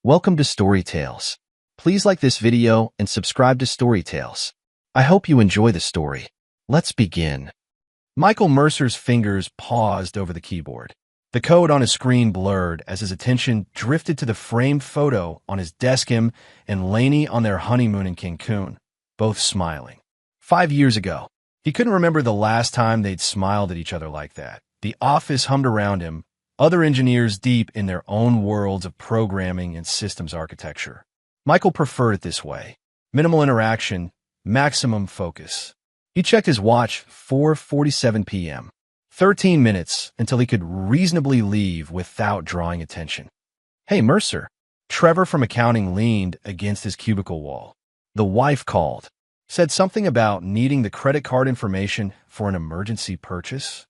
Welcome to Storytales. Please like this video and subscribe to Storytales. I hope you enjoy the story. Let's begin. Michael Mercer's fingers paused over the keyboard. The code on his screen blurred as his attention drifted to the framed photo on his desk. Him and Lainey on their honeymoon in Cancun, both smiling. 5 years ago. He couldn't remember the last time they'd smiled at each other like that. The office hummed around him, other engineers deep in their own worlds of programming and systems architecture. Michael preferred it this way. Minimal interaction, maximum focus. He checked his watch, 4:47 p.m. 13 minutes until he could reasonably leave without drawing attention. "Hey, Mercer." Trevor from accounting leaned against his cubicle wall. The wife called. Said something about needing the credit card information for an emergency purchase.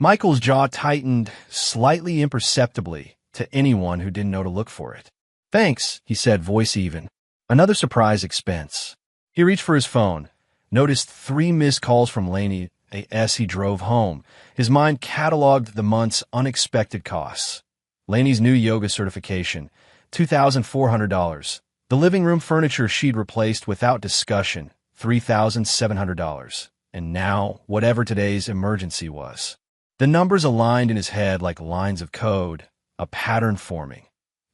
Michael's jaw tightened slightly imperceptibly to anyone who didn't know to look for it. "Thanks," he said, voice even. Another surprise expense. He reached for his phone, noticed 3 missed calls from Lainey as he drove home. His mind cataloged the month's unexpected costs. Lainey's new yoga certification, $2,400. The living room furniture she'd replaced without discussion, $3,700. And now, whatever today's emergency was. The numbers aligned in his head like lines of code, a pattern forming.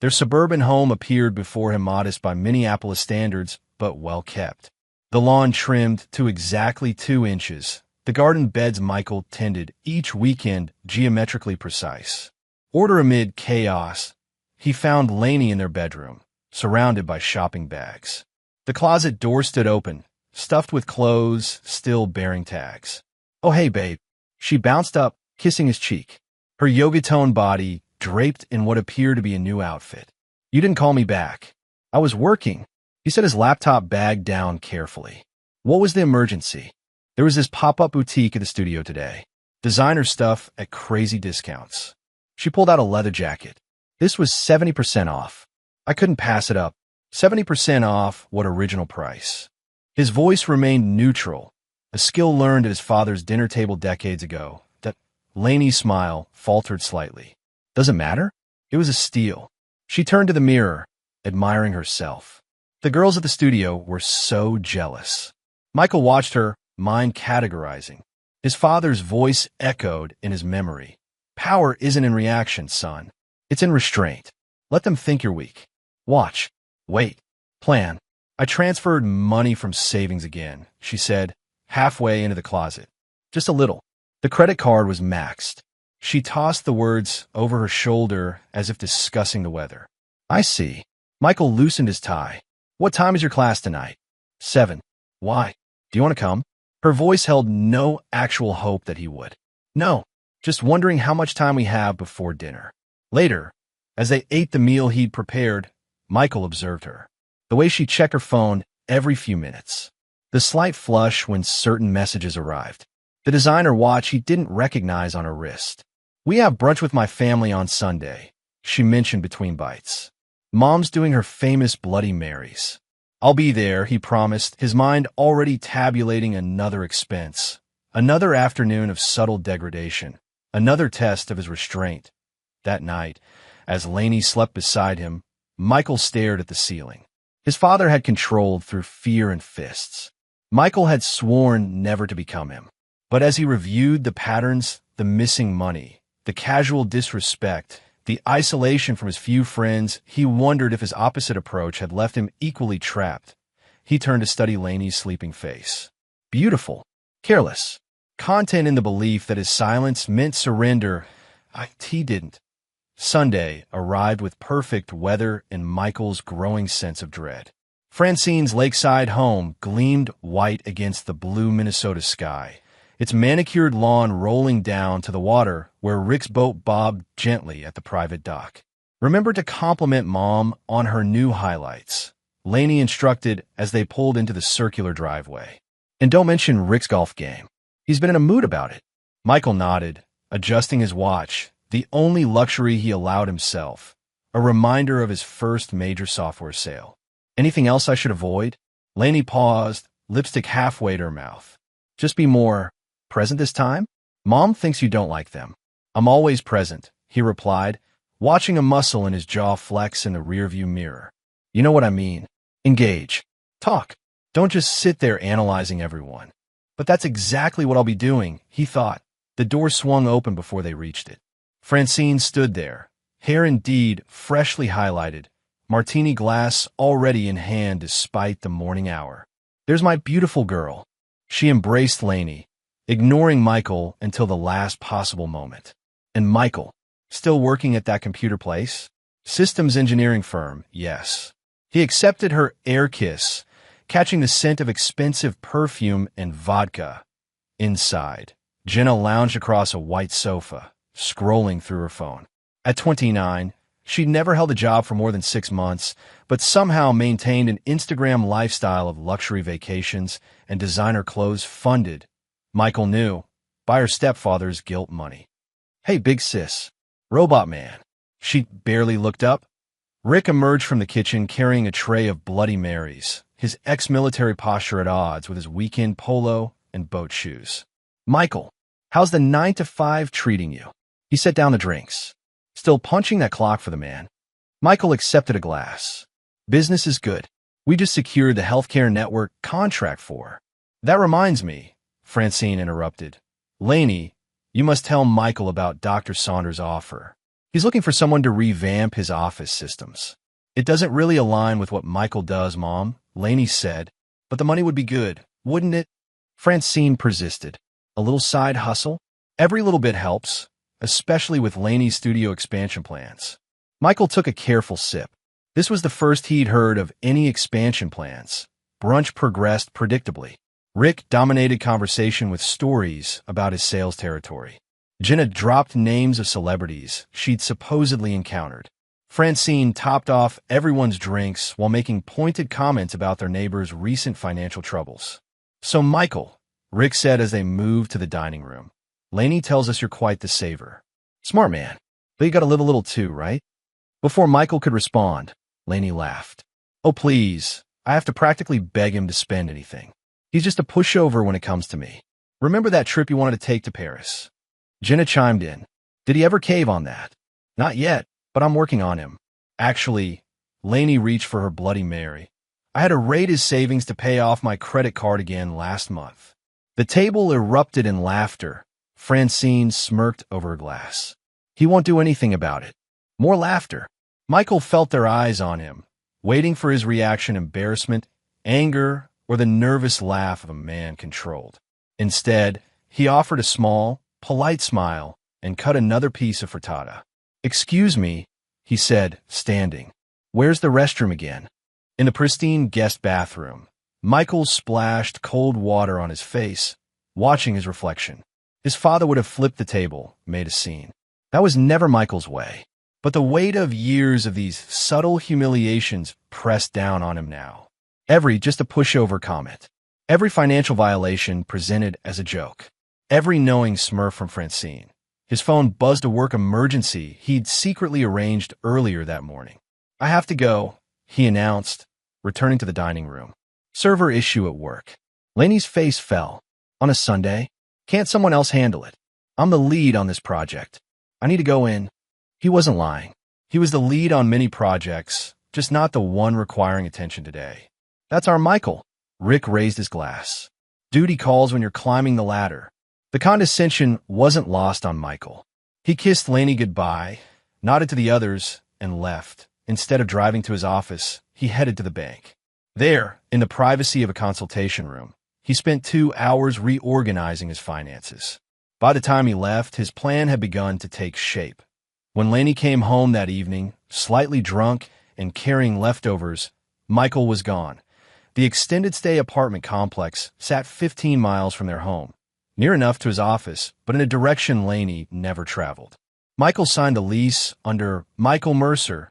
Their suburban home appeared before him, modest by Minneapolis standards, but well kept. The lawn trimmed to exactly 2 inches. The garden beds Michael tended each weekend, geometrically precise. Order amid chaos, he found Lainey in their bedroom, surrounded by shopping bags. The closet door stood open, stuffed with clothes still bearing tags. "Oh, hey, babe." She bounced up, kissing his cheek, her yoga-toned body draped in what appeared to be a new outfit. "You didn't call me back." "I was working." He set his laptop bag down carefully. "What was the emergency?" "There was this pop-up boutique at the studio today. Designer stuff at crazy discounts." She pulled out a leather jacket. "This was 70% off. I couldn't pass it up. 70% off what original price." His voice remained neutral, a skill learned at his father's dinner table decades ago. That Lainey's smile faltered slightly. "Does it matter?" It was a steal. She turned to the mirror, admiring herself. The girls at the studio were so jealous. Michael watched her, mind categorizing. His father's voice echoed in his memory. "Power isn't in reaction, son. It's in restraint. Let them think you're weak. Watch. Wait. Plan." "I transferred money from savings again," she said, halfway into the closet. "Just a little." The credit card was maxed. She tossed the words over her shoulder as if discussing the weather. "I see." Michael loosened his tie. "What time is your class tonight?" 7. "Why? Do you want to come?" Her voice held no actual hope that he would. "No, just wondering how much time we have before dinner." Later, as they ate the meal he'd prepared, Michael observed her. The way she checked her phone every few minutes. The slight flush when certain messages arrived. The designer watch he didn't recognize on her wrist. "We have brunch with my family on Sunday," she mentioned between bites. "Mom's doing her famous Bloody Marys." "I'll be there," he promised, his mind already tabulating another expense. Another afternoon of subtle degradation. Another test of his restraint. That night, as Lainey slept beside him, Michael stared at the ceiling. His father had controlled through fear and fists. Michael had sworn never to become him. But as he reviewed the patterns, the missing money, the casual disrespect, the isolation from his few friends, he wondered if his opposite approach had left him equally trapped. He turned to study Lainey's sleeping face. Beautiful, careless, content in the belief that his silence meant surrender. He didn't. Sunday arrived with perfect weather and Michael's growing sense of dread. Francine's lakeside home gleamed white against the blue Minnesota sky, its manicured lawn rolling down to the water where Rick's boat bobbed gently at the private dock. "Remember to compliment Mom on her new highlights," Lainey instructed as they pulled into the circular driveway. "And don't mention Rick's golf game. He's been in a mood about it." Michael nodded, adjusting his watch, the only luxury he allowed himself, a reminder of his first major software sale. "Anything else I should avoid?" Lainey paused, lipstick halfway to her mouth. "Just be more present this time? Mom thinks you don't like them." "I'm always present," he replied, watching a muscle in his jaw flex in the rearview mirror. You know what I mean. Engage. Talk. Don't just sit there analyzing everyone. But that's exactly what I'll be doing, he thought. The door swung open before they reached it. Francine stood there, hair indeed freshly highlighted, martini glass already in hand despite the morning hour. There's my beautiful girl. She embraced Lainey, ignoring Michael until the last possible moment. And Michael, still working at that computer place? Systems engineering firm, yes. He accepted her air kiss, catching the scent of expensive perfume and vodka. Inside, Jenna lounged across a white sofa, scrolling through her phone. At 29, she'd never held a job for more than 6 months, but somehow maintained an Instagram lifestyle of luxury vacations and designer clothes funded, Michael knew, by her stepfather's guilt money. Hey, big sis. Robot man. She barely looked up. Rick emerged from the kitchen carrying a tray of Bloody Marys, his ex-military posture at odds with his weekend polo and boat shoes. Michael, how's the 9 to 5 treating you? He set down the drinks, still punching that clock for the man. Michael accepted a glass. Business is good. We just secured the healthcare network contract for. That reminds me, Francine interrupted. Lainey, you must tell Michael about Dr. Saunders' offer. He's looking for someone to revamp his office systems. It doesn't really align with what Michael does, Mom, Lainey said, but the money would be good, wouldn't it? Francine persisted. A little side hustle? Every little bit helps, especially with Lainey's studio expansion plans. Michael took a careful sip. This was the first he'd heard of any expansion plans. Brunch progressed predictably. Rick dominated conversation with stories about his sales territory. Jenna dropped names of celebrities she'd supposedly encountered. Francine topped off everyone's drinks while making pointed comments about their neighbor's recent financial troubles. So, Michael, Rick said as they moved to the dining room, Lainey tells us you're quite the saver. Smart man, but you gotta live a little too, right? Before Michael could respond, Lainey laughed. Oh, please, I have to practically beg him to spend anything. He's just a pushover when it comes to me. Remember that trip you wanted to take to Paris? Jenna chimed in. Did he ever cave on that? Not yet, but I'm working on him. Actually, Lainey reached for her Bloody Mary. I had to raid his savings to pay off my credit card again last month. The table erupted in laughter. Francine smirked over her glass. He won't do anything about it. More laughter. Michael felt their eyes on him, waiting for his reaction: embarrassment, anger, or the nervous laugh of a man controlled. Instead, he offered a small, polite smile and cut another piece of frittata. Excuse me, he said, standing. Where's the restroom again? In the pristine guest bathroom. Michael splashed cold water on his face, watching his reflection. His father would have flipped the table, made a scene. That was never Michael's way. But the weight of years of these subtle humiliations pressed down on him now. Every just a pushover comment. Every financial violation presented as a joke. Every knowing smurf from Francine. His phone buzzed a work emergency he'd secretly arranged earlier that morning. I have to go, he announced, returning to the dining room. Server issue at work. Lainey's face fell. On a Sunday? Can't someone else handle it? I'm the lead on this project. I need to go in. He wasn't lying. He was the lead on many projects, just not the one requiring attention today. That's our Michael. Rick raised his glass. Duty calls when you're climbing the ladder. The condescension wasn't lost on Michael. He kissed Lainey goodbye, nodded to the others, and left. Instead of driving to his office, he headed to the bank. There, in the privacy of a consultation room, he spent 2 hours reorganizing his finances. By the time he left, his plan had begun to take shape. When Lainey came home that evening, slightly drunk and carrying leftovers, Michael was gone. The extended-stay apartment complex sat 15 miles from their home, near enough to his office, but in a direction Lainey never traveled. Michael signed a lease under Michael Mercer,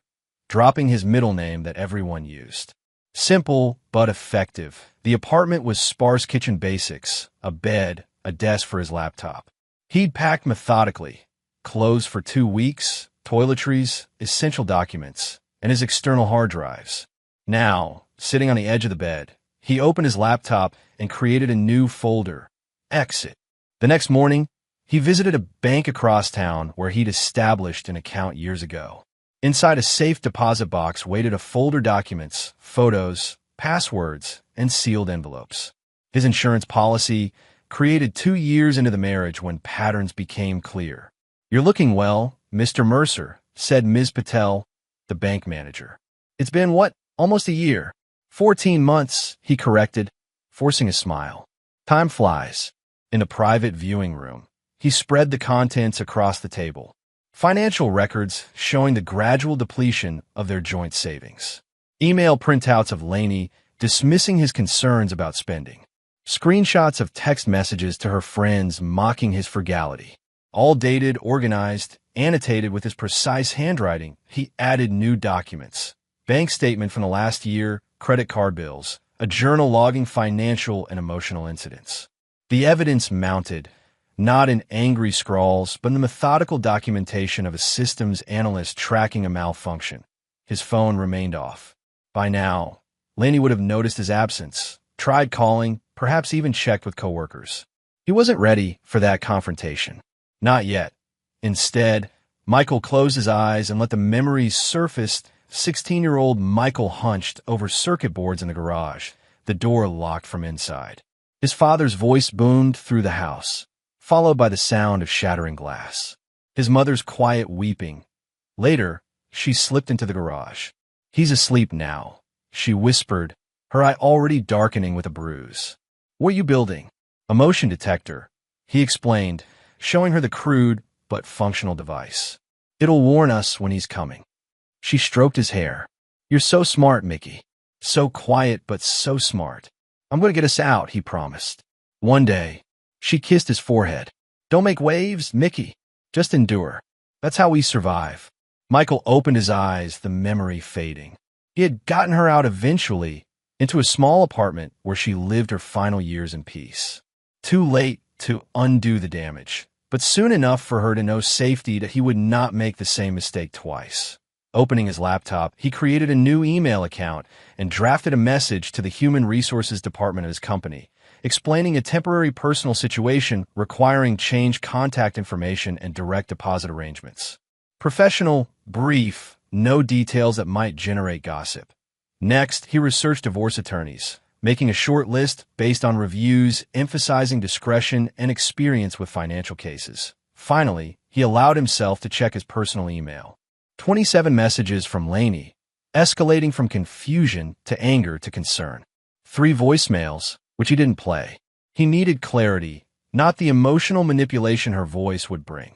dropping his middle name that everyone used. Simple but effective. The apartment was sparse kitchen basics, a bed, a desk for his laptop. He'd packed methodically, clothes for 2 weeks, toiletries, essential documents, and his external hard drives. Now, sitting on the edge of the bed, he opened his laptop and created a new folder, Exit. The next morning, he visited a bank across town where he'd established an account years ago. Inside a safe deposit box waited a folder documents, photos, passwords, and sealed envelopes. His insurance policy, created 2 years into the marriage when patterns became clear. "You're looking well, Mr. Mercer," said Ms. Patel, the bank manager. "It's been, what, almost a year?" 14 months, he corrected, forcing a smile. "Time flies." In a private viewing room, he spread the contents across the table. Financial records showing the gradual depletion of their joint savings. Email printouts of Lainey dismissing his concerns about spending. Screenshots of text messages to her friends mocking his frugality. All dated, organized, annotated with his precise handwriting. He added new documents. Bank statement from the last year, credit card bills, a journal logging financial and emotional incidents. The evidence mounted, not in angry scrawls, but in the methodical documentation of a systems analyst tracking a malfunction. His phone remained off. By now, Lainey would have noticed his absence, tried calling, perhaps even checked with coworkers. He wasn't ready for that confrontation. Not yet. Instead, Michael closed his eyes and let the memories surface. 16-year-old Michael hunched over circuit boards in the garage, the door locked from inside. His father's voice boomed through the house, followed by the sound of shattering glass. His mother's quiet weeping. Later, she slipped into the garage. "He's asleep now," she whispered, her eye already darkening with a bruise. "What are you building?" "A motion detector," he explained, showing her the crude but functional device. "It'll warn us when he's coming." She stroked his hair. "You're so smart, Mickey. So quiet, but so smart." "I'm going to get us out," he promised. "One day." She kissed his forehead. "Don't make waves, Mickey. Just endure. That's how we survive." Michael opened his eyes, the memory fading. He had gotten her out eventually, into a small apartment where she lived her final years in peace. Too late to undo the damage, but soon enough for her to know safety that he would not make the same mistake twice. Opening his laptop, he created a new email account and drafted a message to the Human Resources Department of his company, explaining a temporary personal situation requiring changed contact information and direct deposit arrangements. Professional, brief, no details that might generate gossip. Next, he researched divorce attorneys, making a short list based on reviews emphasizing discretion and experience with financial cases. Finally, he allowed himself to check his personal email. 27 messages from Lainey, escalating from confusion to anger to concern. 3 voicemails, which he didn't play. He needed clarity, not the emotional manipulation her voice would bring.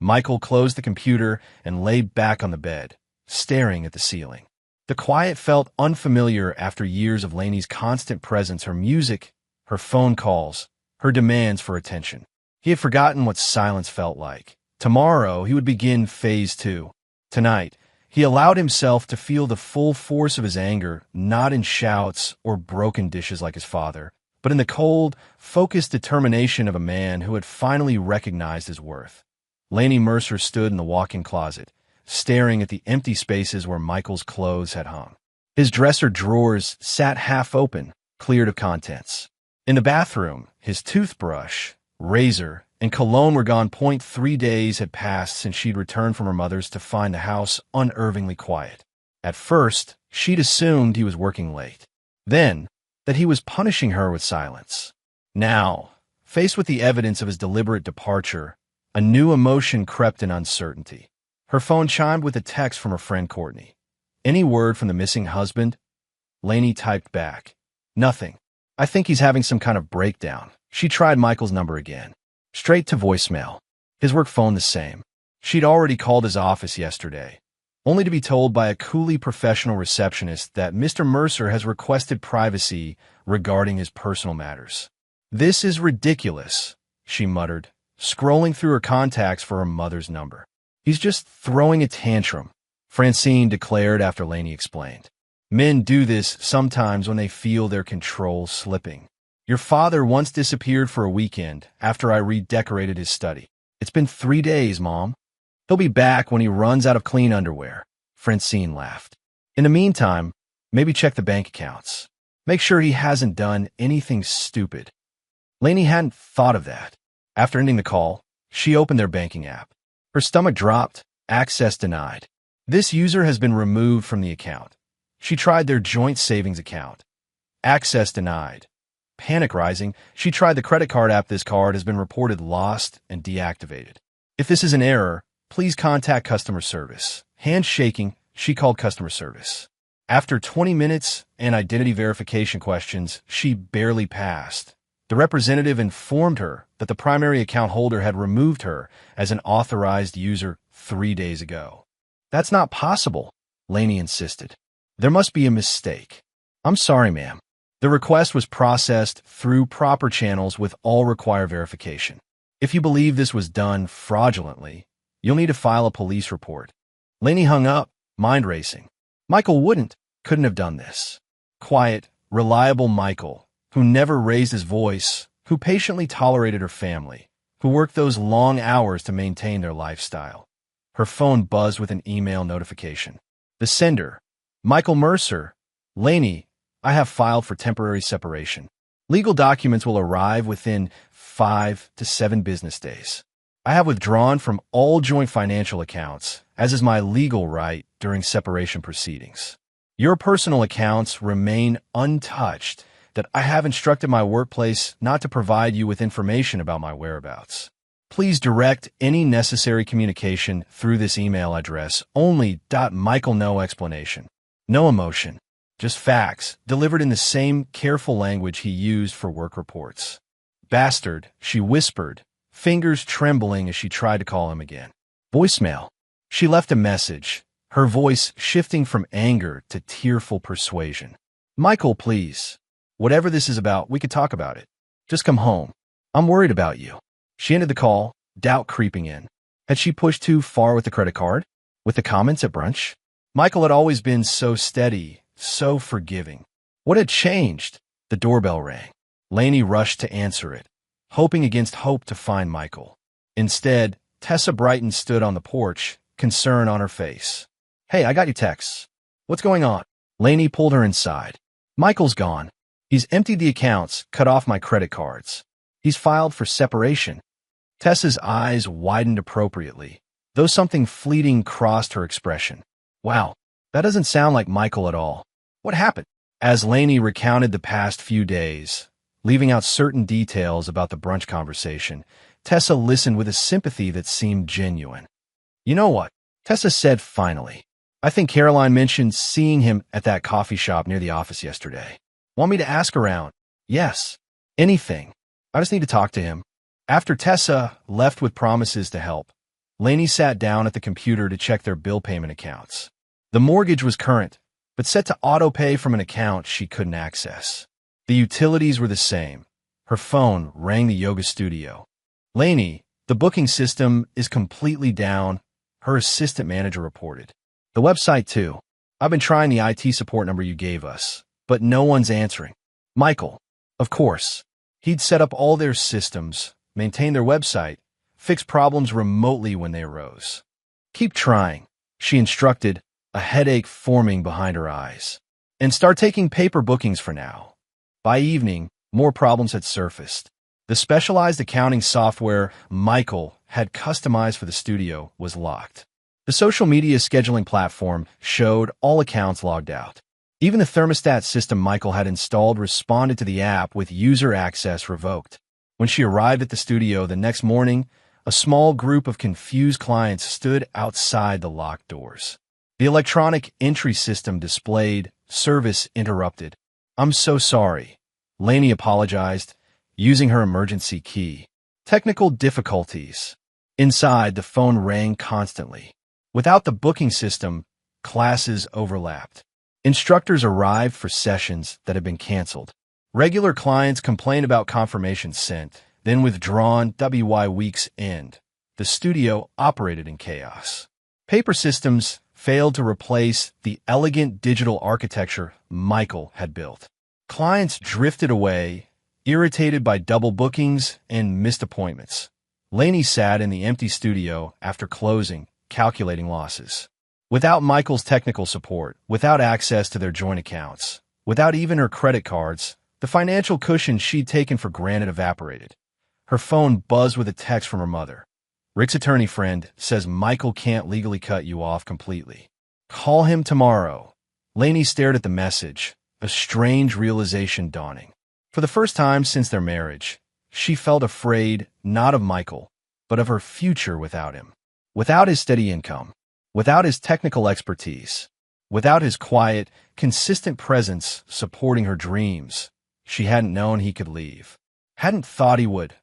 Michael closed the computer and lay back on the bed, staring at the ceiling. The quiet felt unfamiliar after years of Lainey's constant presence, her music, her phone calls, her demands for attention. He had forgotten what silence felt like. Tomorrow, he would begin phase 2. Tonight, he allowed himself to feel the full force of his anger, not in shouts or broken dishes like his father, but in the cold, focused determination of a man who had finally recognized his worth. Lainey Mercer stood in the walk-in closet, staring at the empty spaces where Michael's clothes had hung. His dresser drawers sat half open, cleared of contents. In the bathroom, his toothbrush, razor, and cologne were gone. 3 days had passed since she'd returned from her mother's to find the house unnervingly quiet. At first, she'd assumed he was working late. Then, that he was punishing her with silence. Now, faced with the evidence of his deliberate departure, a new emotion crept in: uncertainty. Her phone chimed with a text from her friend Courtney. "Any word from the missing husband?" Lainey typed back. "Nothing. I think he's having some kind of breakdown." She tried Michael's number again. Straight to voicemail. His work phone the same. She'd already called his office yesterday, only to be told by a coolly professional receptionist that Mr. Mercer has requested privacy regarding his personal matters. "This is ridiculous," she muttered, scrolling through her contacts for her mother's number. "He's just throwing a tantrum," Francine declared after Lainey explained. "Men do this sometimes when they feel their control slipping. Your father once disappeared for a weekend after I redecorated his study. It's been 3 days, Mom. He'll be back when he runs out of clean underwear," Francine laughed. "In the meantime, maybe check the bank accounts. Make sure he hasn't done anything stupid." Lainey hadn't thought of that. After ending the call, she opened their banking app. Her stomach dropped, access denied. This user has been removed from the account. She tried their joint savings account. Access denied. Panic rising, she tried the credit card app. This card has been reported lost and deactivated. If this is an error, please contact customer service. Hands shaking, she called customer service. After 20 minutes and identity verification questions, she barely passed. The representative informed her that the primary account holder had removed her as an authorized user 3 days ago. That's not possible, Laney insisted. There must be a mistake. I'm sorry, ma'am. The request was processed through proper channels with all required verification. If you believe this was done fraudulently, you'll need to file a police report. Laney hung up, mind racing. Michael couldn't have done this. Quiet, reliable Michael, who never raised his voice, who patiently tolerated her family, who worked those long hours to maintain their lifestyle. Her phone buzzed with an email notification. The sender, Michael Mercer. Laney, I have filed for temporary separation. Legal documents will arrive within 5 to 7 business days. I have withdrawn from all joint financial accounts, as is my legal right during separation proceedings. Your personal accounts remain untouched, that I have instructed my workplace not to provide you with information about my whereabouts. Please direct any necessary communication through this email address only. Michael, no explanation. No emotion. Just facts, delivered in the same careful language he used for work reports. Bastard, she whispered, fingers trembling as she tried to call him again. Voicemail. She left a message, her voice shifting from anger to tearful persuasion. Michael, please. Whatever this is about, we could talk about it. Just come home. I'm worried about you. She ended the call, doubt creeping in. Had she pushed too far with the credit card? With the comments at brunch? Michael had always been so steady, so forgiving. What had changed? The doorbell rang. Laney rushed to answer it, hoping against hope to find Michael. Instead, Tessa Brighton stood on the porch, concern on her face. Hey, I got your texts. What's going on? Laney pulled her inside. Michael's gone. He's emptied the accounts, cut off my credit cards. He's filed for separation. Tessa's eyes widened appropriately, though something fleeting crossed her expression. Wow, that doesn't sound like Michael at all. What happened? As Laney recounted the past few days, leaving out certain details about the brunch conversation, Tessa listened with a sympathy that seemed genuine. You know what? Tessa said finally. I think Caroline mentioned seeing him at that coffee shop near the office yesterday. Want me to ask around? Yes. Anything. I just need to talk to him. After Tessa left with promises to help, Laney sat down at the computer to check their bill payment accounts. The mortgage was current, but set to auto-pay from an account she couldn't access. The utilities were the same. Her phone rang the yoga studio. Laney, the booking system is completely down, her assistant manager reported. The website too. I've been trying the IT support number you gave us, but no one's answering. Michael, of course. He'd set up all their systems, maintain their website, fix problems remotely when they arose. Keep trying, she instructed, a headache forming behind her eyes. And start taking paper bookings for now. By evening, more problems had surfaced. The specialized accounting software Michael had customized for the studio was locked. The social media scheduling platform showed all accounts logged out. Even the thermostat system Michael had installed responded to the app with user access revoked. When she arrived at the studio the next morning, a small group of confused clients stood outside the locked doors. The electronic entry system displayed, "Service interrupted." I'm so sorry. Laney apologized, using her emergency key. Technical difficulties. Inside, the phone rang constantly. Without the booking system, classes overlapped. Instructors arrived for sessions that had been canceled. Regular clients complained about confirmations sent, then withdrawn. Weeks end. The studio operated in chaos. Paper systems failed to replace the elegant digital architecture Michael had built. Clients drifted away, irritated by double bookings and missed appointments. Laney sat in the empty studio after closing, calculating losses. Without Michael's technical support, without access to their joint accounts, without even her credit cards, the financial cushion she'd taken for granted evaporated. Her phone buzzed with a text from her mother. Rick's attorney friend says Michael can't legally cut you off completely. Call him tomorrow. Lainey stared at the message, a strange realization dawning. For the first time since their marriage, she felt afraid not of Michael, but of her future without him. Without his steady income, without his technical expertise, without his quiet, consistent presence supporting her dreams, she hadn't known he could leave. Hadn't thought he would.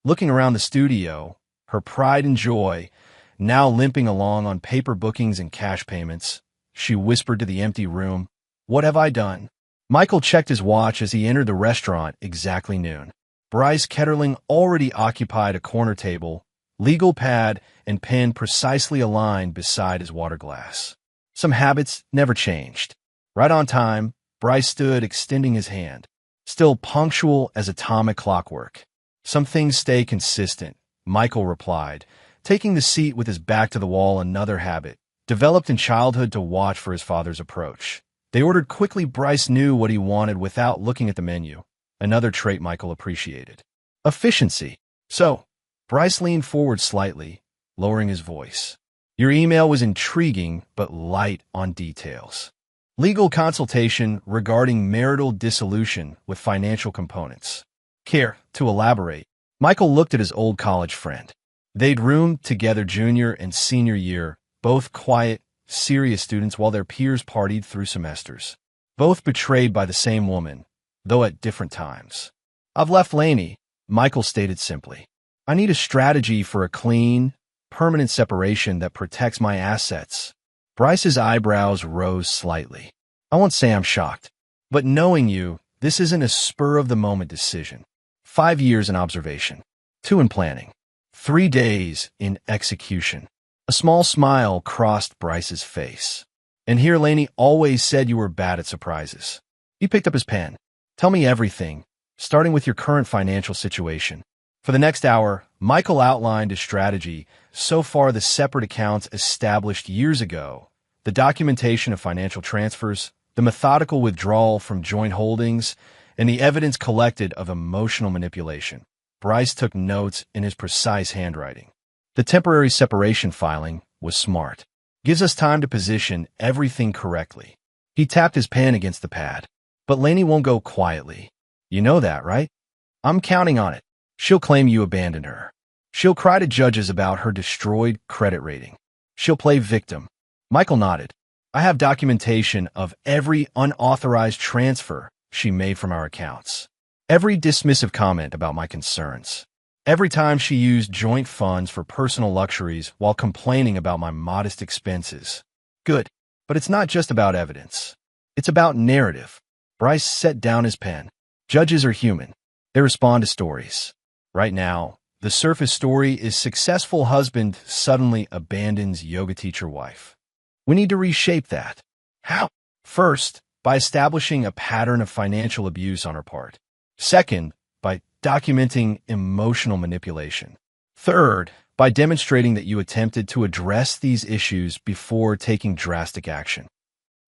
Looking around the studio, her pride and joy, now limping along on paper bookings and cash payments, she whispered to the empty room, "What have I done?" Michael checked his watch as he entered the restaurant exactly noon. Bryce Ketterling already occupied a corner table, legal pad and pen precisely aligned beside his water glass. Some habits never changed. Right on time, Bryce stood extending his hand, still punctual as atomic clockwork. "Some things stay consistent," Michael replied, taking the seat with his back to the wall. Another habit, developed in childhood, to watch for his father's approach. They ordered quickly. Bryce knew what he wanted without looking at the menu. Another trait Michael appreciated. Efficiency. "So," Bryce leaned forward slightly, lowering his voice. "Your email was intriguing, but light on details. Legal consultation regarding marital dissolution with financial components. Care to elaborate?" Michael looked at his old college friend. They'd roomed together junior and senior year, both quiet, serious students while their peers partied through semesters. Both betrayed by the same woman, though at different times. "I've left Lainey," Michael stated simply. "I need a strategy for a clean, permanent separation that protects my assets." Bryce's eyebrows rose slightly. "I won't say I'm shocked, but knowing you, this isn't a spur-of-the-moment decision. 5 years in observation, 2 in planning, 3 days in execution." A small smile crossed Bryce's face. "And here Lainey always said you were bad at surprises." He picked up his pen. "Tell me everything, starting with your current financial situation." For the next hour, Michael outlined his strategy. So far, the separate accounts established years ago, the documentation of financial transfers, the methodical withdrawal from joint holdings, and the evidence collected of emotional manipulation. Bryce took notes in his precise handwriting. The temporary separation filing was smart. Gives us time to position everything correctly. He tapped his pen against the pad. "But Lainey won't go quietly. You know that, right? I'm counting on it. She'll claim you abandoned her. She'll cry to judges about her destroyed credit rating. She'll play victim." Michael nodded. "I have documentation of every unauthorized transfer she made from our accounts. Every dismissive comment about my concerns. Every time she used joint funds for personal luxuries while complaining about my modest expenses." "Good. But it's not just about evidence. It's about narrative." Bryce set down his pen. "Judges are human. They respond to stories. Right now, the surface story is successful husband suddenly abandons yoga teacher wife. We need to reshape that." "How?" "First, by establishing a pattern of financial abuse on her part. Second, by documenting emotional manipulation. Third, by demonstrating that you attempted to address these issues before taking drastic action."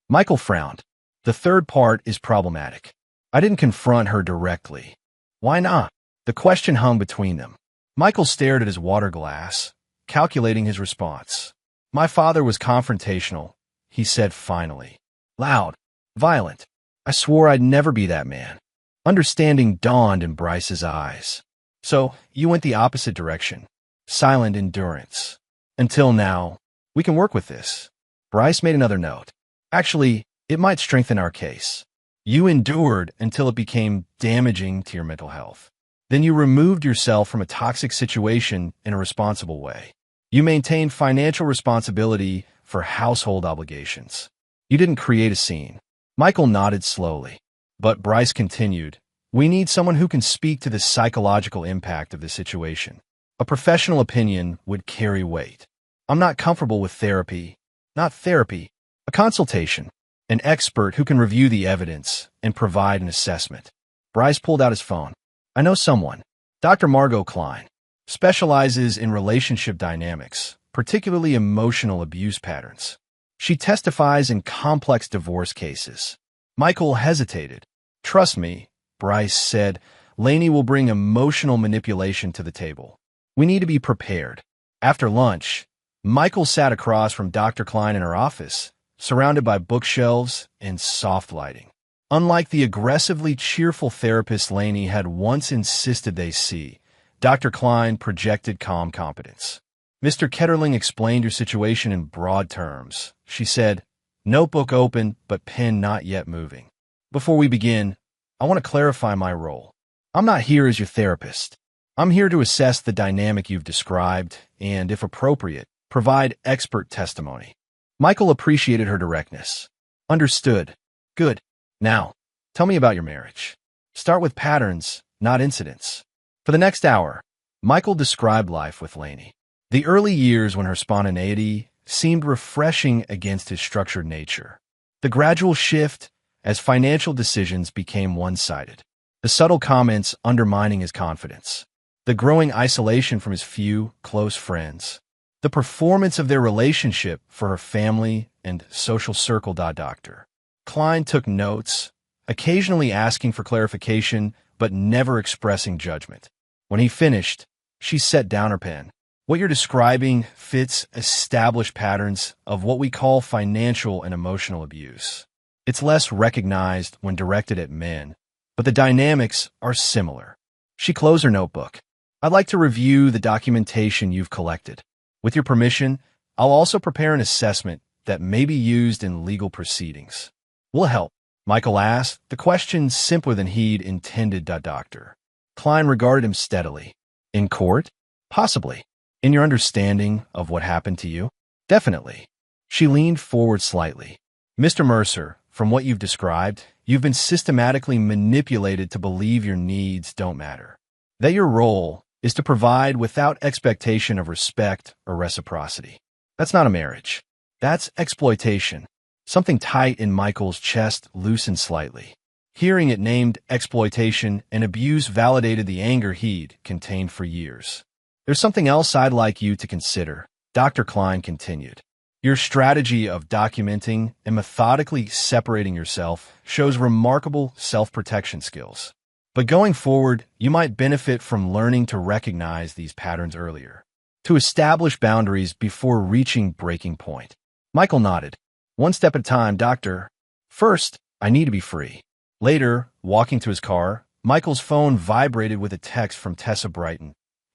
Michael frowned. "The third part is problematic. I didn't confront her directly." "Why not?" The question hung between them. Michael stared at his water glass, calculating his response. "My father was confrontational," he said finally. "Loud, violent. I swore I'd never be that man." Understanding dawned in Bryce's eyes. "So, you went the opposite direction. Silent endurance. Until now. We can work with this." Bryce made another note. "Actually, it might strengthen our case. You endured until it became damaging to your mental health. Then you removed yourself from a toxic situation in a responsible way. You maintained financial responsibility for household obligations. You didn't create a scene." Michael nodded slowly. But Bryce continued, "We need someone who can speak to the psychological impact of the situation. A professional opinion would carry weight. I'm not comfortable with therapy. Not therapy. A consultation. An expert who can review the evidence and provide an assessment." Bryce pulled out his phone. "I know someone. Dr. Margot Klein. Specializes in relationship dynamics, particularly emotional abuse patterns. She testifies in complex divorce cases." Michael hesitated. "Trust me," Bryce said, "Lainey will bring emotional manipulation to the table. We need to be prepared." After lunch, Michael sat across from Dr. Klein in her office, surrounded by bookshelves and soft lighting. Unlike the aggressively cheerful therapist Lainey had once insisted they see, Dr. Klein projected calm competence. Mr. Ketterling explained your situation in broad terms. She said, notebook open, but pen not yet moving. Before we begin, I want to clarify my role. I'm not here as your therapist. I'm here to assess the dynamic you've described and, if appropriate, provide expert testimony. Michael appreciated her directness. Understood. Good. Now, tell me about your marriage. Start with patterns, not incidents. For the next hour, Michael described life with Lainey. The early years when her spontaneity seemed refreshing against his structured nature. The gradual shift as financial decisions became one-sided. The subtle comments undermining his confidence. The growing isolation from his few, close friends. The performance of their relationship for her family and social circle. Dr. Klein took notes, occasionally asking for clarification, but never expressing judgment. When he finished, she set down her pen. What you're describing fits established patterns of what we call financial and emotional abuse. It's less recognized when directed at men, but the dynamics are similar. She closed her notebook. I'd like to review the documentation you've collected. With your permission, I'll also prepare an assessment that may be used in legal proceedings. Will help, Michael asked, the question simpler than he'd intended. Dr. Klein regarded him steadily. In court? Possibly. In your understanding of what happened to you? Definitely. She leaned forward slightly. Mr. Mercer, from what you've described, you've been systematically manipulated to believe your needs don't matter. That your role is to provide without expectation of respect or reciprocity. That's not a marriage. That's exploitation. Something tight in Michael's chest loosened slightly. Hearing it named exploitation and abuse validated the anger he'd contained for years. There's something else I'd like you to consider, Dr. Klein continued. Your strategy of documenting and methodically separating yourself shows remarkable self-protection skills. But going forward, you might benefit from learning to recognize these patterns earlier, to establish boundaries before reaching breaking point. Michael nodded. One step at a time, Doctor. First, I need to be free. Later, walking to his car, Michael's phone vibrated with a text from Tessa Brighton.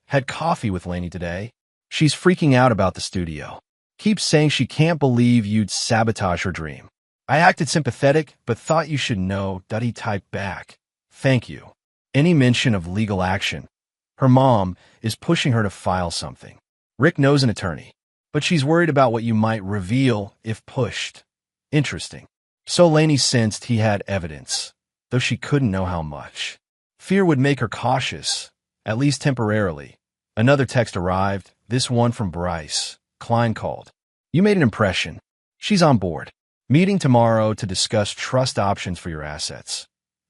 Had coffee with Lainey today. She's freaking out about the studio. Keeps saying she can't believe you'd sabotage her dream. I acted sympathetic, but thought you should know. He typed back. Thank you. Any mention of legal action. Her mom is pushing her to file something. Rick knows an attorney, but she's worried about what you might reveal if pushed. Interesting. So Lainey sensed he had evidence, though she couldn't know how much. Fear would make her cautious, at least temporarily. Another text arrived, this one from Bryce. Klein called. You made an impression. She's on board. Meeting tomorrow to discuss trust options for your assets.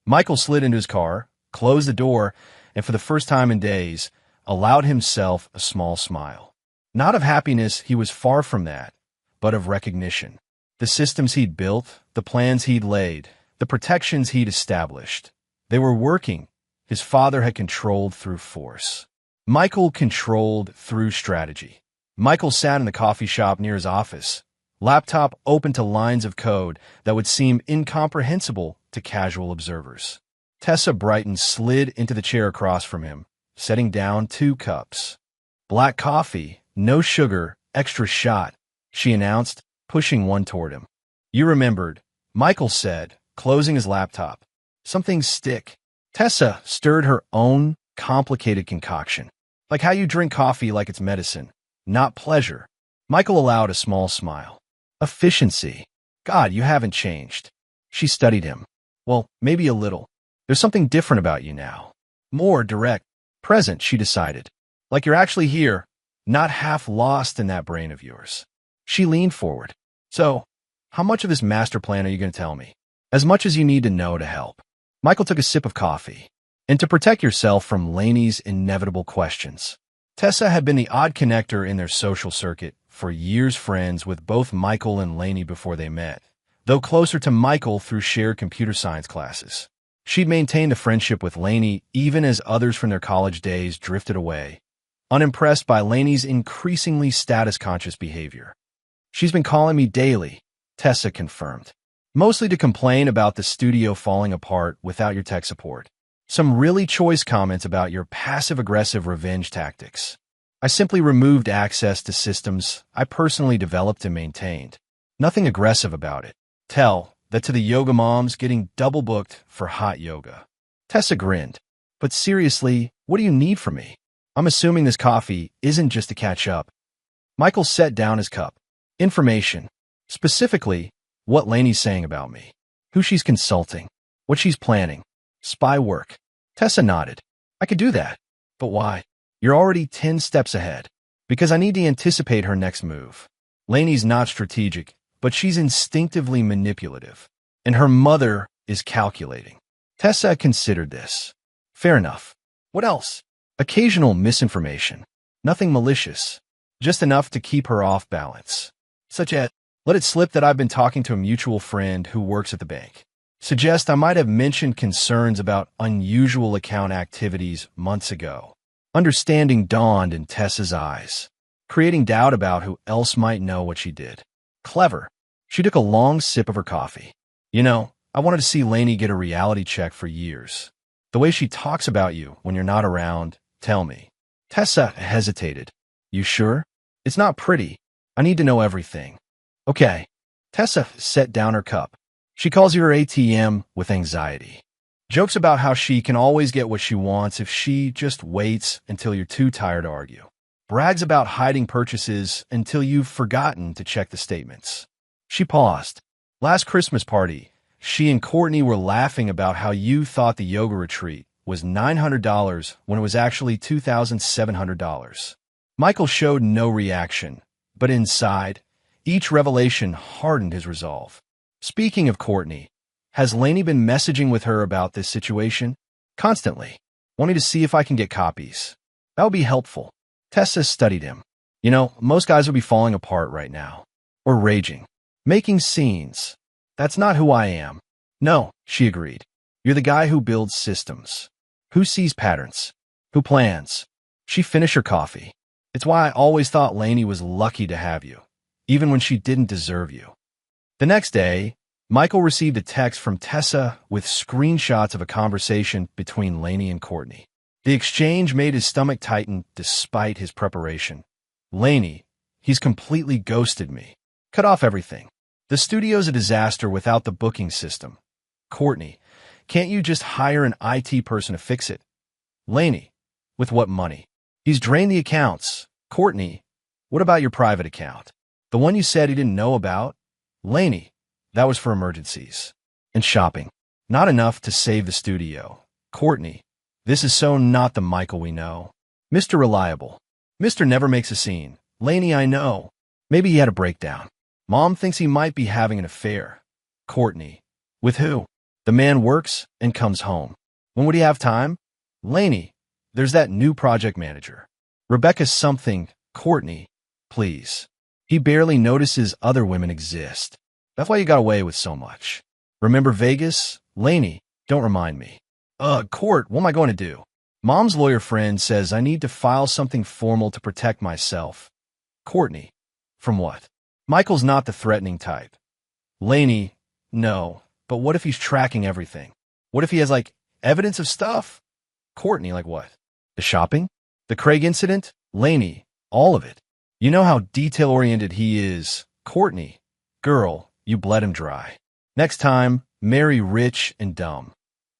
Michael slid into his car, closed the door, and for the first time in days, allowed himself a small smile. Not of happiness, he was far from that, but of recognition. The systems he'd built, the plans he'd laid, the protections he'd established. They were working. His father had controlled through force. Michael controlled through strategy. Michael sat in the coffee shop near his office, laptop open to lines of code that would seem incomprehensible to casual observers. Tessa Brighton slid into the chair across from him, setting down 2 cups. Black coffee, no sugar, extra shot, she announced, pushing one toward him. You remembered, Michael said, closing his laptop. Something stick. Tessa stirred her own complicated concoction. Like how you drink coffee like it's medicine, not pleasure. Michael allowed a small smile. Efficiency. God, you haven't changed. She studied him. Well, maybe a little. There's something different about you now. More direct. Present, she decided. Like you're actually here, not half lost in that brain of yours. She leaned forward. So, how much of this master plan are you going to tell me? As much as you need to know to help. Michael took a sip of coffee. And to protect yourself from Lainey's inevitable questions. Tessa had been the odd connector in their social circuit, for years friends with both Michael and Lainey before they met, though closer to Michael through shared computer science classes. She'd maintained a friendship with Lainey even as others from their college days drifted away, unimpressed by Lainey's increasingly status-conscious behavior. She's been calling me daily, Tessa confirmed. Mostly to complain about the studio falling apart without your tech support. Some really choice comments about your passive-aggressive revenge tactics. I simply removed access to systems I personally developed and maintained. Nothing aggressive about it. Tell that to the yoga moms getting double booked for hot yoga. Tessa grinned. But seriously, what do you need from me? I'm assuming this coffee isn't just to catch up. Michael set down his cup. Information. Specifically, what Lainey's saying about me. Who she's consulting. What she's planning. Spy work. Tessa nodded. I could do that. But why? You're already 10 steps ahead. Because I need to anticipate her next move. Lainey's not strategic, but she's instinctively manipulative. And her mother is calculating. Tessa considered this. Fair enough. What else? Occasional misinformation. Nothing malicious. Just enough to keep her off balance. Such as, let it slip that I've been talking to a mutual friend who works at the bank. Suggest I might have mentioned concerns about unusual account activities months ago. Understanding dawned in Tessa's eyes, creating doubt about who else might know what she did. Clever. She took a long sip of her coffee. You know, I wanted to see Lainey get a reality check for years. The way she talks about you when you're not around, tell me. Tessa hesitated. You sure? It's not pretty. I need to know everything. Okay. Tessa set down her cup. She calls you her ATM with anxiety. Jokes about how she can always get what she wants if she just waits until you're too tired to argue. Brags about hiding purchases until you've forgotten to check the statements. She paused. Last Christmas party, she and Courtney were laughing about how you thought the yoga retreat was $900 when it was actually $2,700. Michael showed no reaction, but inside, each revelation hardened his resolve. Speaking of Courtney, has Lainey been messaging with her about this situation? Constantly, wanting to see if I can get copies. That would be helpful. Tessa studied him. You know, most guys would be falling apart right now. Or raging. Making scenes. That's not who I am. No, she agreed. You're the guy who builds systems. Who sees patterns. Who plans. She finished her coffee. It's why I always thought Lainey was lucky to have you, even when she didn't deserve you. The next day, Michael received a text from Tessa with screenshots of a conversation between Lainey and Courtney. The exchange made his stomach tighten despite his preparation. Lainey, he's completely ghosted me. Cut off everything. The studio's a disaster without the booking system. Courtney, can't you just hire an IT person to fix it? Lainey, with what money? He's drained the accounts. Courtney, what about your private account? The one you said he didn't know about? Lainey, that was for emergencies. And shopping. Not enough to save the studio. Courtney, this is so not the Michael we know. Mr. Reliable. Mr. Never makes a scene. Lainey, I know. Maybe he had a breakdown. Mom thinks he might be having an affair. Courtney, with who? The man works and comes home. When would he have time? Lainey, there's that new project manager. Rebecca something. Courtney, please. He barely notices other women exist. That's why you got away with so much. Remember Vegas? Lainey, don't remind me. Court, what am I going to do? Mom's lawyer friend says I need to file something formal to protect myself. Courtney, from what? Michael's not the threatening type. Lainey, no, but what if he's tracking everything? What if he has, evidence of stuff? Courtney, like what? The shopping? The Craig incident? Lainey, all of it. You know how detail-oriented he is. Courtney, girl, you bled him dry. Next time, marry rich and dumb.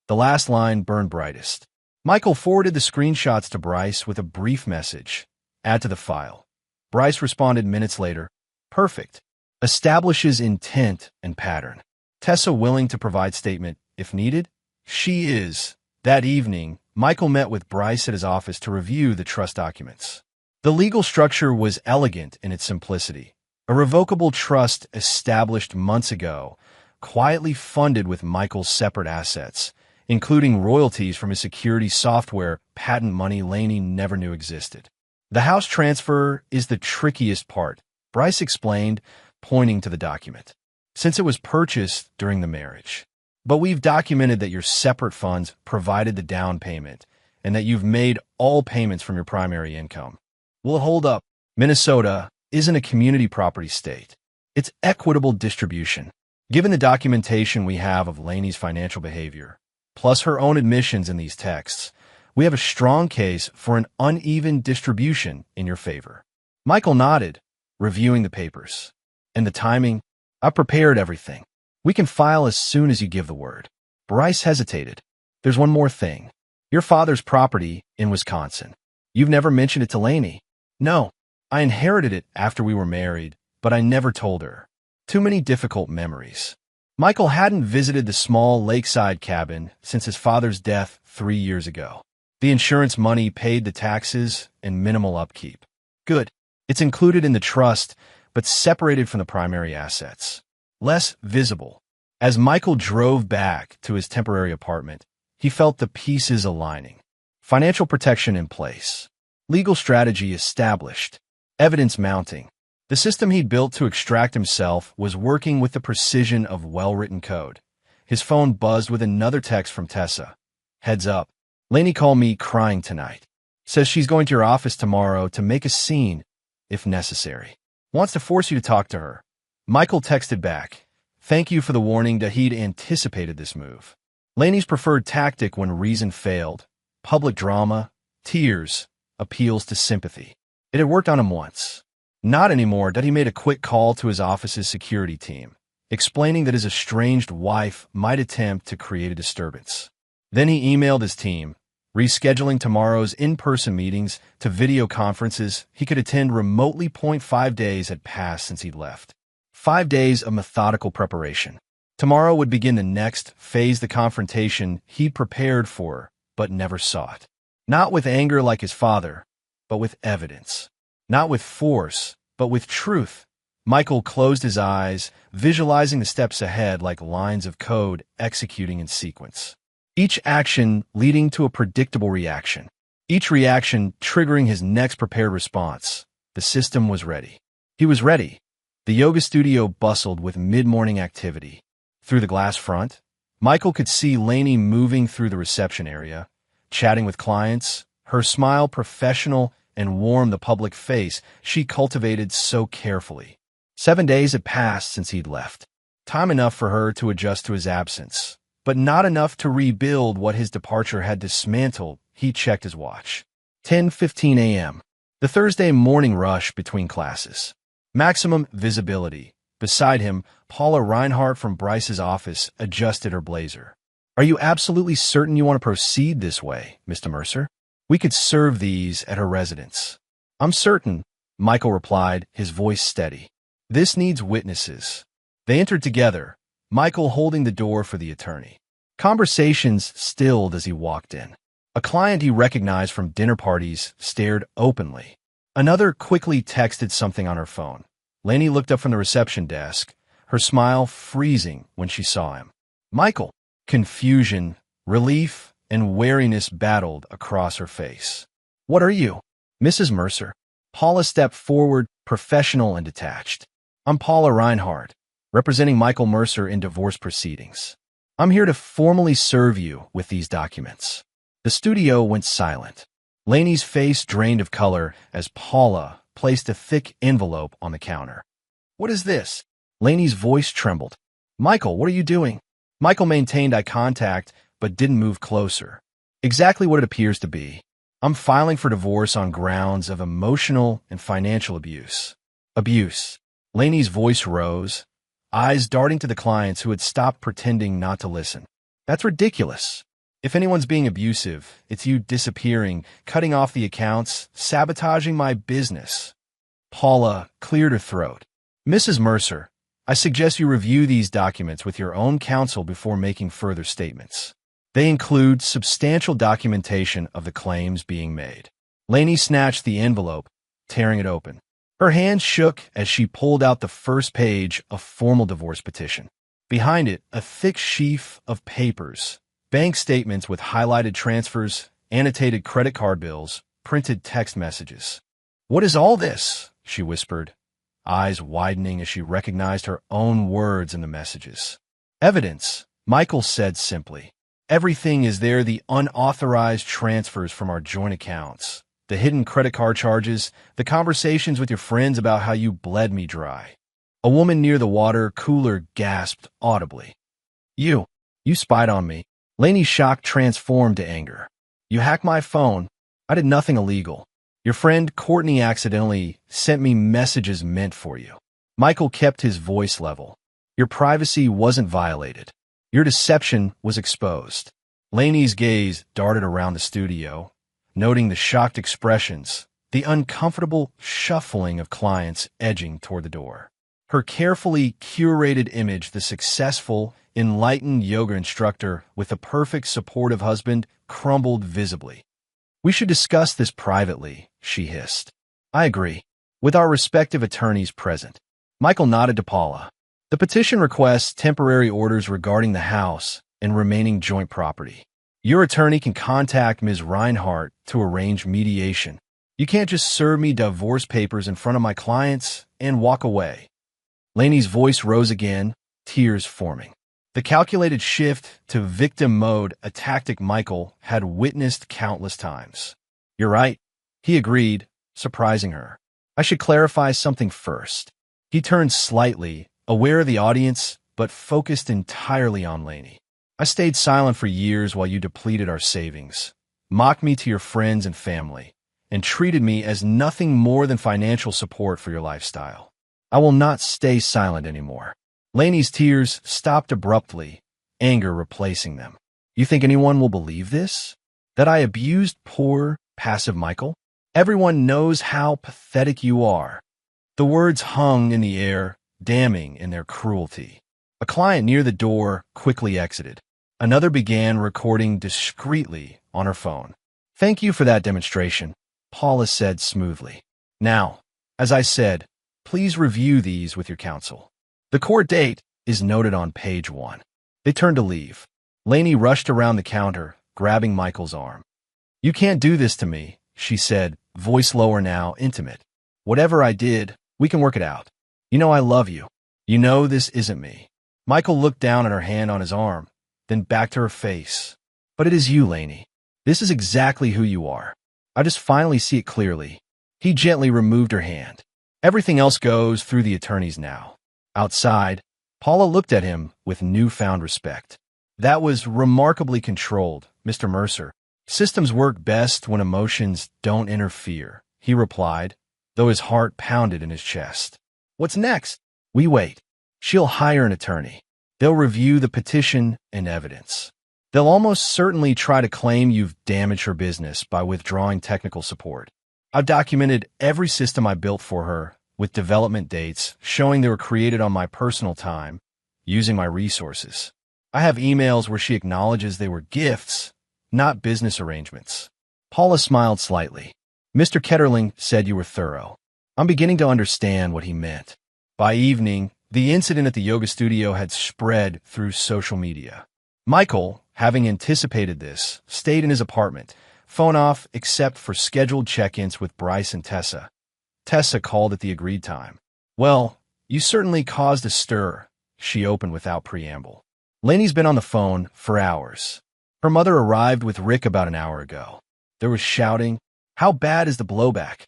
The last line burned brightest. Michael forwarded the screenshots to Bryce with a brief message. Add to the file. Bryce responded minutes later. Perfect. Establishes intent and pattern. Tessa willing to provide statement if needed? She is. That evening, Michael met with Bryce at his office to review the trust documents. The legal structure was elegant in its simplicity. A revocable trust established months ago, quietly funded with Michael's separate assets, including royalties from his security software patent money Lainey never knew existed. The house transfer is the trickiest part, Bryce explained, pointing to the document, since it was purchased during the marriage. But we've documented that your separate funds provided the down payment and that you've made all payments from your primary income. Will it hold up? Minnesota isn't a community property state. It's equitable distribution. Given the documentation we have of Lainey's financial behavior, plus her own admissions in these texts, we have a strong case for an uneven distribution in your favor. Michael nodded, reviewing the papers. And the timing? I've prepared everything. We can file as soon as you give the word. Bryce hesitated. There's one more thing. Your father's property in Wisconsin. You've never mentioned it to Lainey. No, I inherited it after we were married, but I never told her. Too many difficult memories. Michael hadn't visited the small lakeside cabin since his father's death 3 years ago. The insurance money paid the taxes and minimal upkeep. Good. It's included in the trust, but separated from the primary assets. Less visible. As Michael drove back to his temporary apartment, he felt the pieces aligning. Financial protection in place. Legal strategy established. Evidence mounting. The system he'd built to extract himself was working with the precision of well-written code. His phone buzzed with another text from Tessa. Heads up. Lainey called me crying tonight. Says she's going to your office tomorrow to make a scene, if necessary. Wants to force you to talk to her. Michael texted back. Thank you for the warning that he'd anticipated this move. Lainey's preferred tactic when reason failed. Public drama, tears, appeals to sympathy. It had worked on him once. Not anymore that he made a quick call to his office's security team, explaining that his estranged wife might attempt to create a disturbance. Then he emailed his team, rescheduling tomorrow's in-person meetings to video conferences he could attend remotely. 5 days had passed since he'd left. 5 days of methodical preparation. Tomorrow would begin the next phase, the confrontation he'd prepared for, but never sought. Not with anger like his father, but with evidence. Not with force, but with truth. Michael closed his eyes, visualizing the steps ahead like lines of code executing in sequence. Each action leading to a predictable reaction. Each reaction triggering his next prepared response. The system was ready. He was ready. The yoga studio bustled with mid-morning activity. Through the glass front, Michael could see Lainey moving through the reception area, chatting with clients, her smile professional and warm, the public face she cultivated so carefully. 7 days had passed since he'd left. Time enough for her to adjust to his absence, but not enough to rebuild what his departure had dismantled. He checked his watch. 10:15 a.m. The Thursday morning rush between classes. Maximum visibility. Beside him, Paula Reinhardt from Bryce's office adjusted her blazer. Are you absolutely certain you want to proceed this way, Mr. Mercer? We could serve these at her residence. I'm certain, Michael replied, his voice steady. This needs witnesses. They entered together, Michael holding the door for the attorney. Conversations stilled as he walked in. A client he recognized from dinner parties stared openly. Another quickly texted something on her phone. Lainey looked up from the reception desk, her smile freezing when she saw him. Michael. Confusion, relief, and wariness battled across her face. What are you? Mrs. Mercer. Paula stepped forward, professional and detached. I'm Paula Reinhardt, representing Michael Mercer in divorce proceedings. I'm here to formally serve you with these documents. The studio went silent. Lainey's face drained of color as Paula placed a thick envelope on the counter. What is this? Lainey's voice trembled. Michael, what are you doing? Michael maintained eye contact, but didn't move closer. Exactly what it appears to be. I'm filing for divorce on grounds of emotional and financial abuse. Abuse. Lainey's voice rose, eyes darting to the clients who had stopped pretending not to listen. That's ridiculous. If anyone's being abusive, it's you disappearing, cutting off the accounts, sabotaging my business. Paula cleared her throat. Mrs. Mercer, I suggest you review these documents with your own counsel before making further statements. They include substantial documentation of the claims being made. Lainey snatched the envelope, tearing it open. Her hands shook as she pulled out the first page of formal divorce petition. Behind it, a thick sheaf of papers, bank statements with highlighted transfers, annotated credit card bills, printed text messages. What is all this? She whispered, eyes widening as she recognized her own words in the messages. Evidence, Michael said simply. Everything is there, the unauthorized transfers from our joint accounts, the hidden credit card charges, the conversations with your friends about how you bled me dry. A woman near the water cooler gasped audibly. You spied on me. Laney's shock transformed to anger. You hacked my phone. I did nothing illegal. Your friend Courtney accidentally sent me messages meant for you. Michael kept his voice level. Your privacy wasn't violated. Your deception was exposed. Laney's gaze darted around the studio, noting the shocked expressions, the uncomfortable shuffling of clients edging toward the door. Her carefully curated image, the successful, enlightened yoga instructor with a perfect supportive husband, crumbled visibly. We should discuss this privately, she hissed. I agree. With our respective attorneys present. Michael nodded to Paula. The petition requests temporary orders regarding the house and remaining joint property. Your attorney can contact Ms. Reinhardt to arrange mediation. You can't just serve me divorce papers in front of my clients and walk away. Laney's voice rose again, tears forming. The calculated shift to victim mode, a tactic Michael had witnessed countless times. You're right, he agreed, surprising her. I should clarify something first. He turned slightly, aware of the audience, but focused entirely on Laney. I stayed silent for years while you depleted our savings, mocked me to your friends and family, and treated me as nothing more than financial support for your lifestyle. I will not stay silent anymore. Laney's tears stopped abruptly, anger replacing them. You think anyone will believe this? That I abused poor, passive Michael? Everyone knows how pathetic you are. The words hung in the air, damning in their cruelty. A client near the door quickly exited. Another began recording discreetly on her phone. Thank you for that demonstration, Paula said smoothly. Now, as I said, please review these with your counsel. The court date is noted on page 1. They turned to leave. Laney rushed around the counter, grabbing Michael's arm. You can't do this to me, she said, voice lower now, intimate. Whatever I did, we can work it out. You know I love you. You know this isn't me. Michael looked down at her hand on his arm, then back to her face. But it is you, Laney. This is exactly who you are. I just finally see it clearly. He gently removed her hand. Everything else goes through the attorneys now. Outside, Paula looked at him with newfound respect. That was remarkably controlled, Mr. Mercer. Systems work best when emotions don't interfere, he replied, though his heart pounded in his chest. What's next? We wait. She'll hire an attorney. They'll review the petition and evidence. They'll almost certainly try to claim you've damaged her business by withdrawing technical support. I've documented every system I built for her, with development dates showing they were created on my personal time, using my resources. I have emails where she acknowledges they were gifts, not business arrangements. Paula smiled slightly. Mr. Ketterling said you were thorough. I'm beginning to understand what he meant. By evening, the incident at the yoga studio had spread through social media. Michael, having anticipated this, stayed in his apartment, phone off except for scheduled check-ins with Bryce and Tessa. Tessa called at the agreed time. Well, you certainly caused a stir, she opened without preamble. Laney's been on the phone for hours. Her mother arrived with Rick about an hour ago. There was shouting. How bad is the blowback?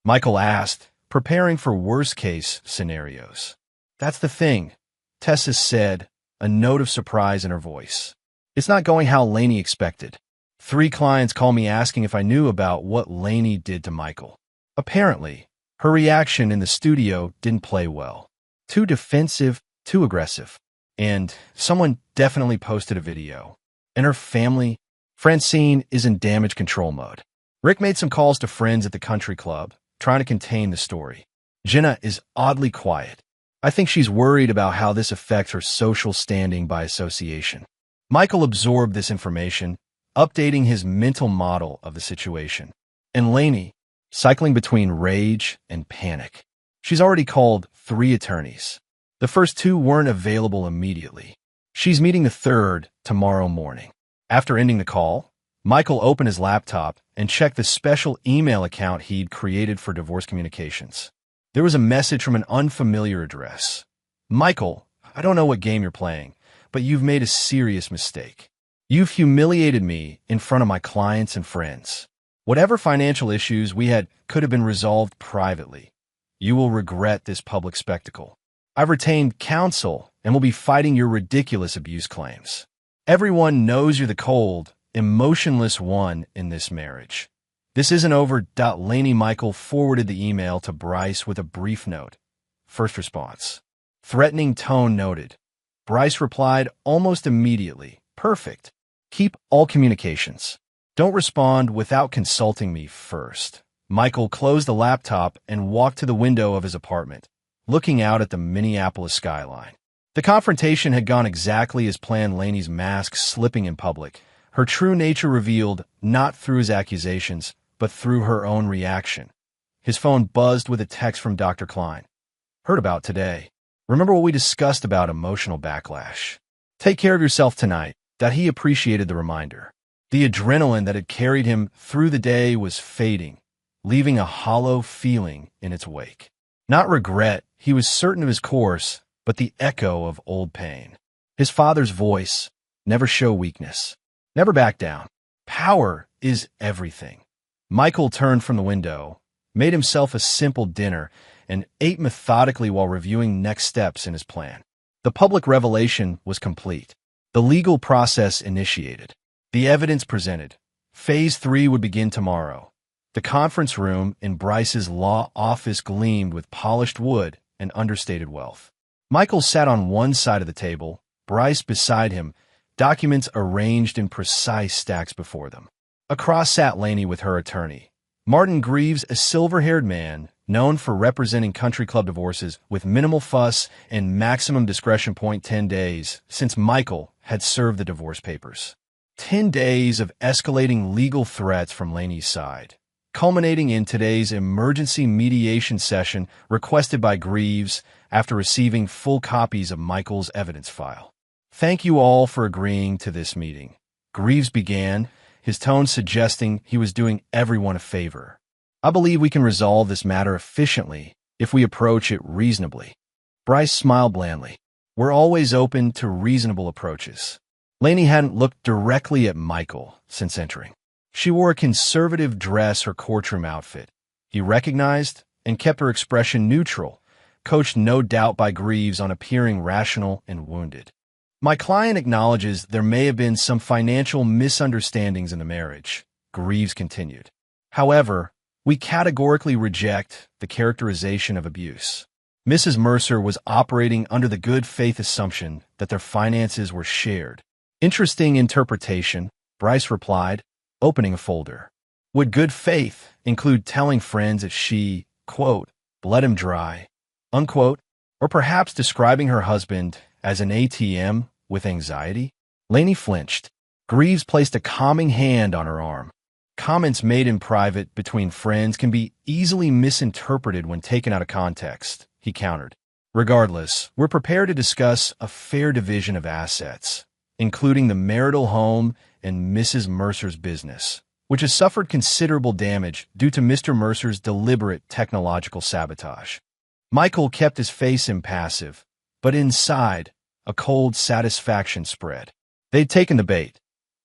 Michael asked, preparing for worst-case scenarios. That's the thing, Tessa said, a note of surprise in her voice. It's not going how Laney expected. 3 clients called me asking if I knew about what Laney did to Michael. Apparently, her reaction in the studio didn't play well. Too defensive, too aggressive. And someone definitely posted a video. And her family, Francine, is in damage control mode. Rick made some calls to friends at the country club, trying to contain the story. Jenna is oddly quiet. I think she's worried about how this affects her social standing by association. Michael absorbed this information, updating his mental model of the situation. And Laney, cycling between rage and panic. She's already called 3 attorneys. The first 2 weren't available immediately. She's meeting the 3rd tomorrow morning. After ending the call, Michael opened his laptop and checked the special email account he'd created for divorce communications. There was a message from an unfamiliar address. Michael, I don't know what game you're playing, but you've made a serious mistake. You've humiliated me in front of my clients and friends. Whatever financial issues we had could have been resolved privately. You will regret this public spectacle. I've retained counsel and will be fighting your ridiculous abuse claims. Everyone knows you're the cold, emotionless one in this marriage. This isn't over. Laney Michael forwarded the email to Bryce with a brief note. First response. Threatening tone noted. Bryce replied almost immediately. Perfect. Keep all communications. Don't respond without consulting me first. Michael closed the laptop and walked to the window of his apartment, looking out at the Minneapolis skyline. The confrontation had gone exactly as planned. Laney's mask slipping in public, her true nature revealed not through his accusations, but through her own reaction. His phone buzzed with a text from Dr. Klein. Heard about today. Remember what we discussed about emotional backlash? Take care of yourself tonight. That he appreciated the reminder. The adrenaline that had carried him through the day was fading, leaving a hollow feeling in its wake. Not regret, he was certain of his course, but the echo of old pain. His father's voice, never show weakness, never back down. Power is everything. Michael turned from the window, made himself a simple dinner, and ate methodically while reviewing next steps in his plan. The public revelation was complete. The legal process initiated. The evidence presented. Phase 3 would begin tomorrow. The conference room in Bryce's law office gleamed with polished wood and understated wealth. Michael sat on one side of the table, Bryce beside him, documents arranged in precise stacks before them. Across sat Laney with her attorney, Martin Greaves, a silver-haired man known for representing country club divorces with minimal fuss and maximum discretion. 10 days since Michael had served the divorce papers. 10 days of escalating legal threats from Laney's side, culminating in today's emergency mediation session requested by Greaves after receiving full copies of Michael's evidence file. Thank you all for agreeing to this meeting. Greaves began, his tone suggesting he was doing everyone a favor. I believe we can resolve this matter efficiently if we approach it reasonably. Bryce smiled blandly. We're always open to reasonable approaches. Laney hadn't looked directly at Michael since entering. She wore a conservative dress or courtroom outfit. He recognized and kept her expression neutral, coached no doubt by Greaves on appearing rational and wounded. My client acknowledges there may have been some financial misunderstandings in the marriage, Greaves continued. However, we categorically reject the characterization of abuse. Mrs. Mercer was operating under the good faith assumption that their finances were shared. Interesting interpretation, Bryce replied, opening a folder. Would good faith include telling friends that she, quote, bled him dry, unquote, or perhaps describing her husband as an ATM with anxiety? Laney flinched. Greaves placed a calming hand on her arm. Comments made in private between friends can be easily misinterpreted when taken out of context, he countered. Regardless, we're prepared to discuss a fair division of assets, including the marital home and Mrs. Mercer's business, which has suffered considerable damage due to Mr. Mercer's deliberate technological sabotage. Michael kept his face impassive, but inside, a cold satisfaction spread. They'd taken the bait.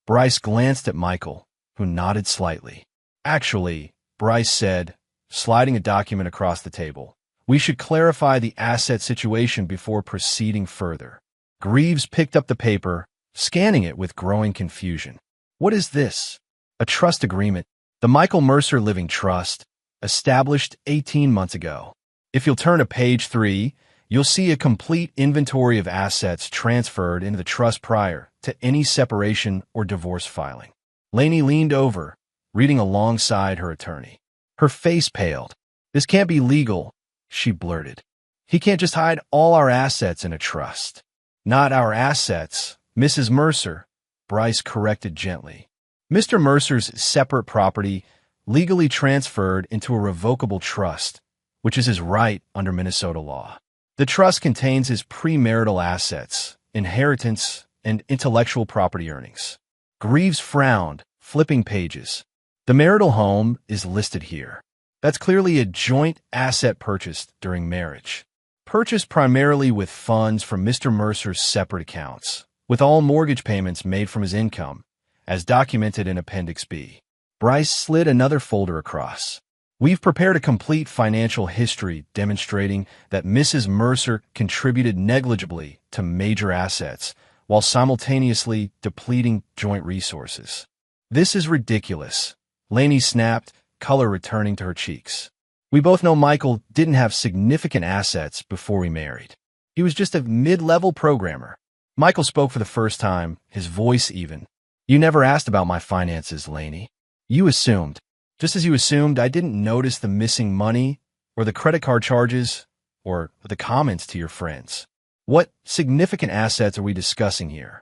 Bryce glanced at Michael, who nodded slightly. Actually, Bryce said, sliding a document across the table, we should clarify the asset situation before proceeding further. Greaves picked up the paper, scanning it with growing confusion. What is this? A trust agreement. The Michael Mercer Living Trust, established 18 months ago. If you'll turn to page 3, you'll see a complete inventory of assets transferred into the trust prior to any separation or divorce filing. Laney leaned over, reading alongside her attorney. Her face paled. This can't be legal, she blurted. He can't just hide all our assets in a trust. Not our assets, Mrs. Mercer, Bryce corrected gently. Mr. Mercer's separate property legally transferred into a revocable trust, which is his right under Minnesota law. The trust contains his premarital assets, inheritance, and intellectual property earnings. Greaves frowned, flipping pages. The marital home is listed here. That's clearly a joint asset purchased during marriage. Purchased primarily with funds from Mr. Mercer's separate accounts, with all mortgage payments made from his income, as documented in Appendix B. Bryce slid another folder across. We've prepared a complete financial history demonstrating that Mrs. Mercer contributed negligibly to major assets while simultaneously depleting joint resources. This is ridiculous. Lainey snapped, color returning to her cheeks. We both know Michael didn't have significant assets before we married. He was just a mid-level programmer. Michael spoke for the first time, his voice even. You never asked about my finances, Lainey. You assumed. Just as you assumed I didn't notice the missing money, or the credit card charges, or the comments to your friends. What significant assets are we discussing here?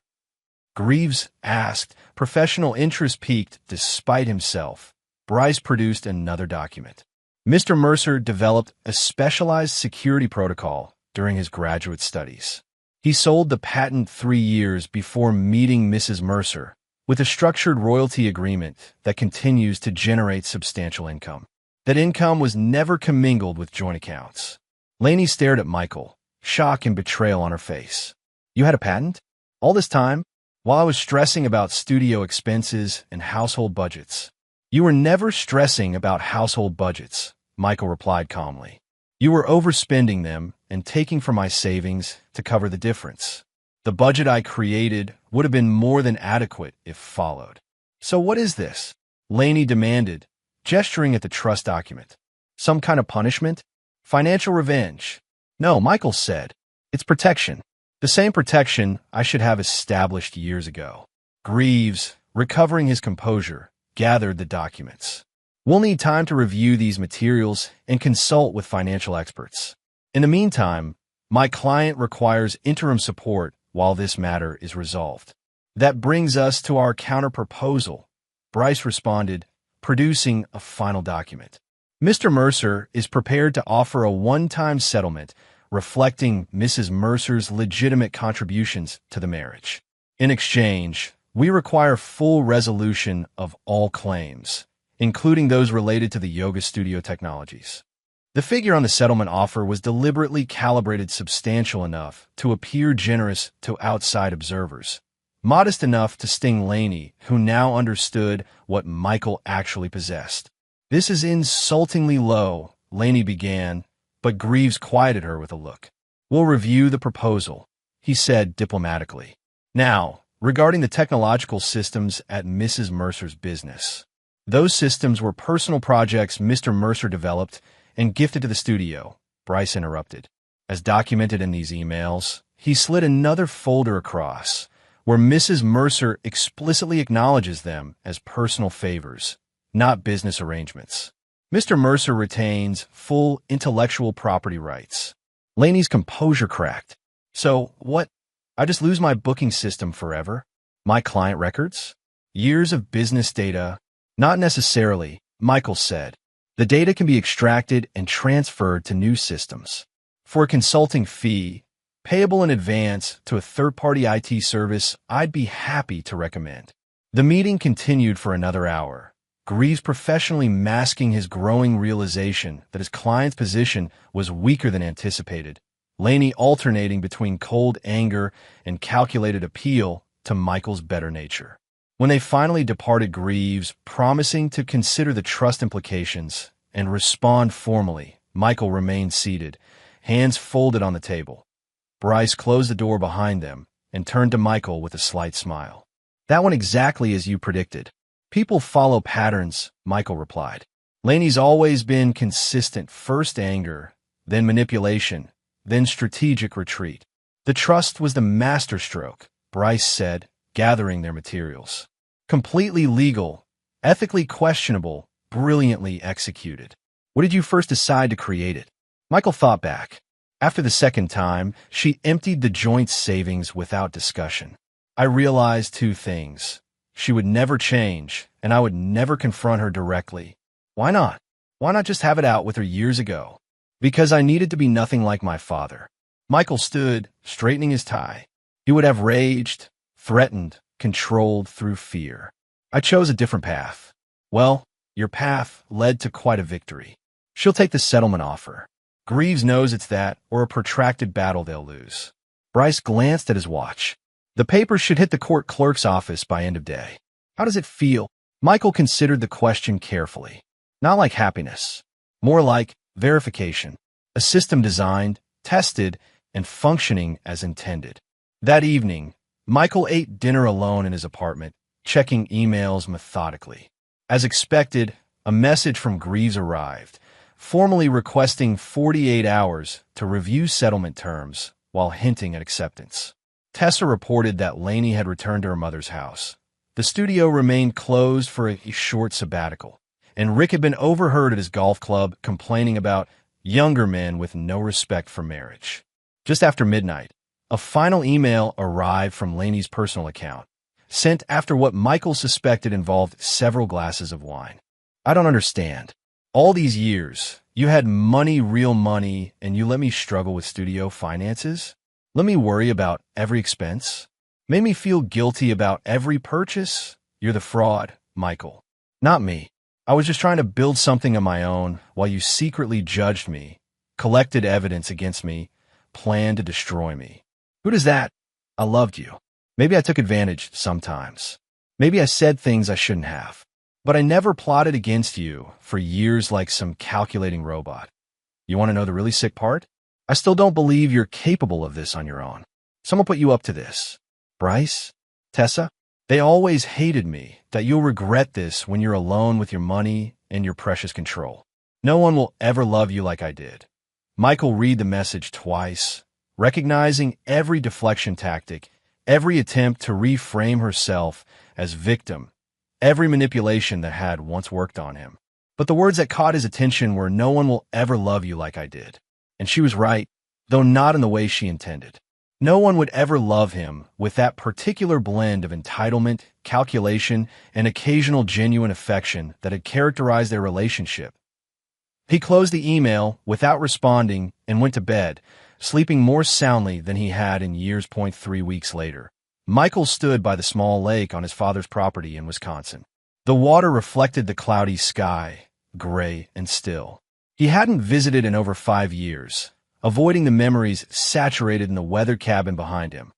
Greaves asked. Professional interest peaked despite himself. Bryce produced another document. Mr. Mercer developed a specialized security protocol during his graduate studies. He sold the patent 3 years before meeting Mrs. Mercer, with a structured royalty agreement that continues to generate substantial income. That income was never commingled with joint accounts. Lainey stared at Michael, shock and betrayal on her face. You had a patent? All this time? While I was stressing about studio expenses and household budgets. You were never stressing about household budgets, Michael replied calmly. You were overspending them and taking from my savings to cover the difference. The budget I created would have been more than adequate if followed. So what is this? Lainey demanded, gesturing at the trust document. Some kind of punishment? Financial revenge? No, Michael said. It's protection. The same protection I should have established years ago. Greaves, recovering his composure, gathered the documents. We'll need time to review these materials and consult with financial experts. In the meantime, my client requires interim support while this matter is resolved. That brings us to our counter-proposal, Bryce responded, producing a final document. Mr. Mercer is prepared to offer a one-time settlement reflecting Mrs. Mercer's legitimate contributions to the marriage. In exchange, we require full resolution of all claims, including those related to the yoga studio technologies. The figure on the settlement offer was deliberately calibrated substantial enough to appear generous to outside observers, modest enough to sting Lainey, who now understood what Michael actually possessed. This is insultingly low, Lainey began, but Greaves quieted her with a look. We'll review the proposal, he said diplomatically. Now, regarding the technological systems at Mrs. Mercer's business. Those systems were personal projects Mr. Mercer developed and gifted to the studio, Bryce interrupted. As documented in these emails, he slid another folder across, where Mrs. Mercer explicitly acknowledges them as personal favors, not business arrangements. Mr. Mercer retains full intellectual property rights. Lainey's composure cracked. So, what? I just lose my booking system forever? My client records? Years of business data? Not necessarily, Michael said. The data can be extracted and transferred to new systems. For a consulting fee, payable in advance to a third-party IT service, I'd be happy to recommend. The meeting continued for another hour, Greaves professionally masking his growing realization that his client's position was weaker than anticipated, Lainey alternating between cold anger and calculated appeal to Michael's better nature. When they finally departed, Greaves, promising to consider the trust implications and respond formally, Michael remained seated, hands folded on the table. Bryce closed the door behind them and turned to Michael with a slight smile. That went exactly as you predicted. People follow patterns, Michael replied. Lainey's always been consistent, first anger, then manipulation, then strategic retreat. The trust was the masterstroke, Bryce said, gathering their materials. Completely legal, ethically questionable, brilliantly executed. What did you first decide to create it? Michael thought back. After the second time, she emptied the joint savings without discussion. I realized two things. She would never change, and I would never confront her directly. Why not? Why not just have it out with her years ago? Because I needed to be nothing like my father. Michael stood, straightening his tie. He would have raged, threatened, controlled through fear. I chose a different path. Well, your path led to quite a victory. She'll take the settlement offer. Greaves knows it's that or a protracted battle they'll lose. Bryce glanced at his watch. The papers should hit the court clerk's office by end of day. How does it feel? Michael considered the question carefully. Not like happiness. More like verification, a system designed, tested, and functioning as intended. That evening, Michael ate dinner alone in his apartment, checking emails methodically. As expected, a message from Greaves arrived, formally requesting 48 hours to review settlement terms while hinting at acceptance. Tessa reported that Lainey had returned to her mother's house. The studio remained closed for a short sabbatical, and Rick had been overheard at his golf club complaining about younger men with no respect for marriage. Just after midnight, a final email arrived from Lainey's personal account, sent after what Michael suspected involved several glasses of wine. I don't understand. All these years, you had money, real money, and you let me struggle with studio finances? Let me worry about every expense? Made me feel guilty about every purchase? You're the fraud, Michael. Not me. I was just trying to build something of my own while you secretly judged me, collected evidence against me, planned to destroy me. Who does that? I loved you. Maybe I took advantage sometimes. Maybe I said things I shouldn't have. But I never plotted against you for years like some calculating robot. You want to know the really sick part? I still don't believe you're capable of this on your own. Someone put you up to this. Bryce? Tessa? They always hated me, that you'll regret this when you're alone with your money and your precious control. No one will ever love you like I did. Michael read the message twice, recognizing every deflection tactic, every attempt to reframe herself as victim, every manipulation that had once worked on him. But the words that caught his attention were, "No one will ever love you like I did." And she was right, though not in the way she intended. No one would ever love him with that particular blend of entitlement, calculation, and occasional genuine affection that had characterized their relationship. He closed the email without responding and went to bed, sleeping more soundly than he had in years. 3 weeks later, Michael stood by the small lake on his father's property in Wisconsin. The water reflected the cloudy sky, gray and still. He hadn't visited in over 5 years, avoiding the memories saturated in the weather cabin behind him.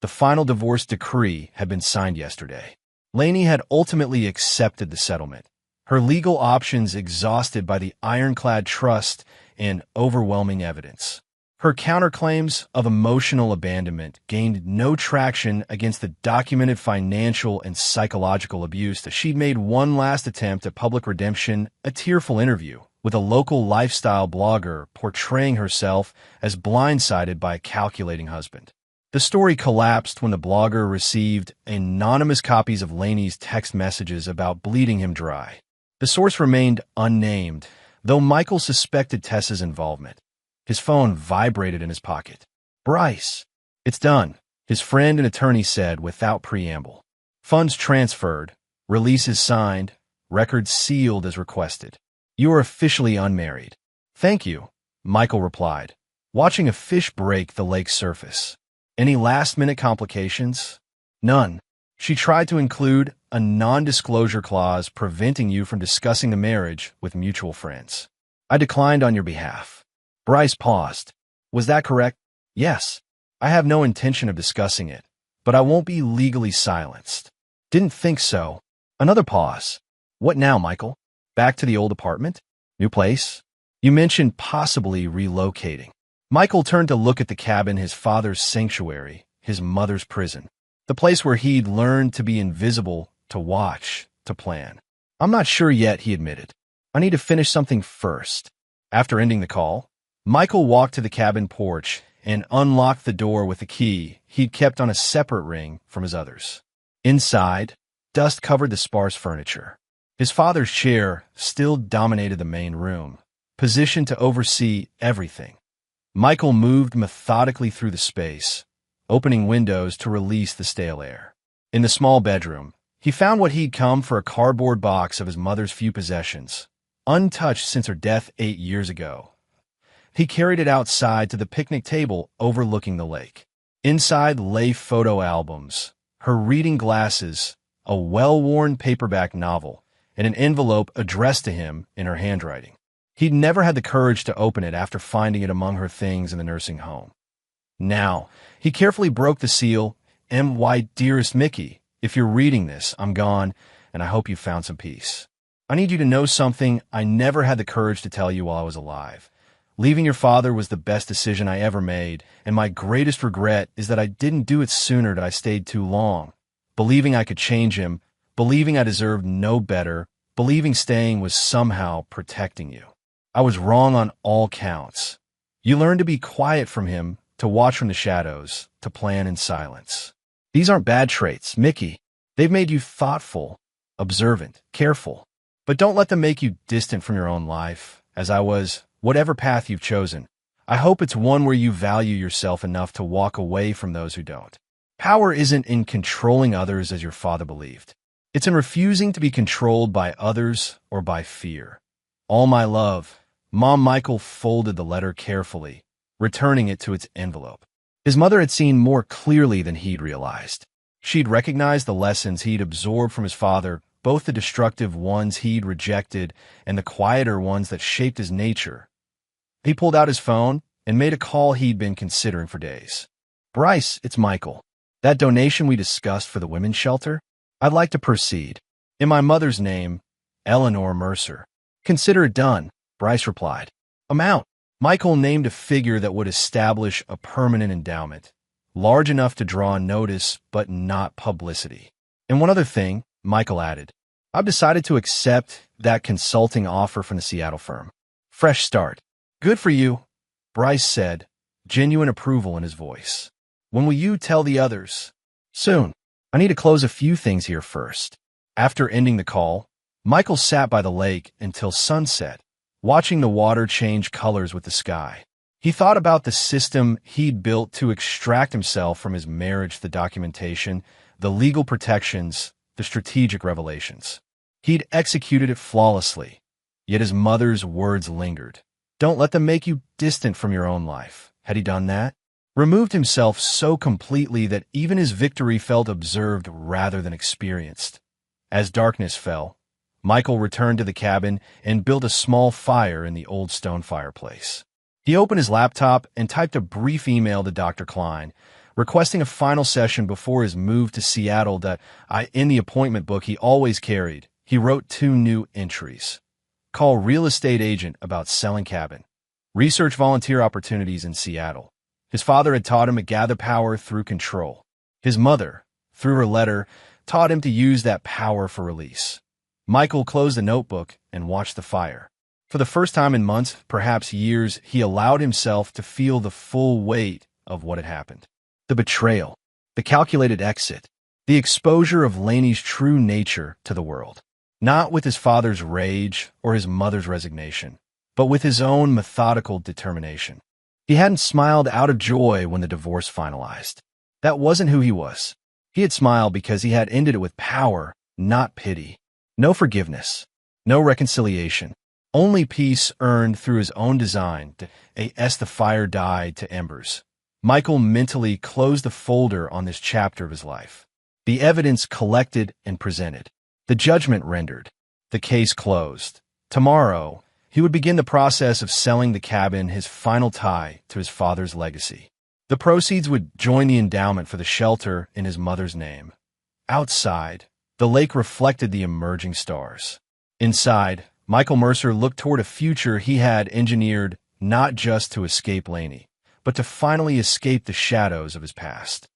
The final divorce decree had been signed yesterday. Lainey had ultimately accepted the settlement, her legal options exhausted by the ironclad trust and overwhelming evidence. Her counterclaims of emotional abandonment gained no traction against the documented financial and psychological abuse that she'd made one last attempt at public redemption, a tearful interview with a local lifestyle blogger portraying herself as blindsided by a calculating husband. The story collapsed when the blogger received anonymous copies of Lainey's text messages about bleeding him dry. The source remained unnamed, though Michael suspected Tessa's involvement. His phone vibrated in his pocket. "Bryce." "It's done," his friend and attorney said without preamble. "Funds transferred, releases signed, records sealed as requested. You are officially unmarried." "Thank you," Michael replied, watching a fish break the lake's surface. "Any last-minute complications?" "None." She tried to include a non-disclosure clause preventing you from discussing the marriage with mutual friends. "I declined on your behalf." Bryce paused. "Was that correct?" "Yes. I have no intention of discussing it, but I won't be legally silenced." "Didn't think so." Another pause. "What now, Michael? Back to the old apartment? New place? You mentioned possibly relocating." Michael turned to look at the cabin, his father's sanctuary, his mother's prison. The place where he'd learned to be invisible, to watch, to plan. "I'm not sure yet," he admitted. "I need to finish something first." After ending the call, Michael walked to the cabin porch and unlocked the door with a key he'd kept on a separate ring from his others. Inside, dust covered the sparse furniture. His father's chair still dominated the main room, positioned to oversee everything. Michael moved methodically through the space, opening windows to release the stale air. In the small bedroom, he found what he'd come for, a cardboard box of his mother's few possessions, untouched since her death 8 years ago. He carried it outside to the picnic table overlooking the lake. Inside lay photo albums, her reading glasses, a well-worn paperback novel, and an envelope addressed to him in her handwriting. He'd never had the courage to open it after finding it among her things in the nursing home. Now, he carefully broke the seal. "My dearest Mickey, if you're reading this, I'm gone, and I hope you found some peace. I need you to know something I never had the courage to tell you while I was alive. Leaving your father was the best decision I ever made, and my greatest regret is that I didn't do it sooner, that I stayed too long. Believing I could change him, believing I deserved no better, believing staying was somehow protecting you. I was wrong on all counts. You learned to be quiet from him, to watch from the shadows, to plan in silence. These aren't bad traits, Mickey. They've made you thoughtful, observant, careful. But don't let them make you distant from your own life, as I was. Whatever path you've chosen, I hope it's one where you value yourself enough to walk away from those who don't. Power isn't in controlling others as your father believed. It's in refusing to be controlled by others or by fear. All my love. Mom. Michael folded the letter carefully, returning it to its envelope. His mother had seen more clearly than he'd realized. She'd recognized the lessons he'd absorbed from his father, both the destructive ones he'd rejected and the quieter ones that shaped his nature. He pulled out his phone and made a call he'd been considering for days. Bryce, it's Michael. That donation we discussed for the women's shelter? I'd like to proceed. In my mother's name, Eleanor Mercer. Consider it done, Bryce replied. Amount. Michael named a figure that would establish a permanent endowment, large enough to draw notice but not publicity. And one other thing, Michael added. I've decided to accept that consulting offer from the Seattle firm. Fresh start. Good for you, Bryce said, genuine approval in his voice. When will you tell the others? Soon. I need to close a few things here first. After ending the call, Michael sat by the lake until sunset, watching the water change colors with the sky. He thought about the system he'd built to extract himself from his marriage, the documentation, the legal protections, the strategic revelations. He'd executed it flawlessly, yet his mother's words lingered. Don't let them make you distant from your own life. Had he done that? Removed himself so completely that even his victory felt observed rather than experienced. As darkness fell, Michael returned to the cabin and built a small fire in the old stone fireplace. He opened his laptop and typed a brief email to Dr. Klein, requesting a final session before his move to Seattle that in the appointment book he always carried. He wrote 2 new entries. Call real estate agent about selling cabin. Research volunteer opportunities in Seattle. His father had taught him to gather power through control. His mother, through her letter, taught him to use that power for release. Michael closed the notebook and watched the fire. For the first time in months, perhaps years, he allowed himself to feel the full weight of what had happened. The betrayal, the calculated exit, the exposure of Laney's true nature to the world. Not with his father's rage or his mother's resignation, but with his own methodical determination. He hadn't smiled out of joy when the divorce finalized. That wasn't who he was. He had smiled because he had ended it with power, not pity. No forgiveness, no reconciliation, only peace earned through his own design as the fire died to embers. Michael mentally closed the folder on this chapter of his life. The evidence collected and presented. The judgment rendered. The case closed. Tomorrow, he would begin the process of selling the cabin, his final tie to his father's legacy. The proceeds would join the endowment for the shelter in his mother's name. Outside, the lake reflected the emerging stars. Inside, Michael Mercer looked toward a future he had engineered not just to escape Laney, but to finally escape the shadows of his past.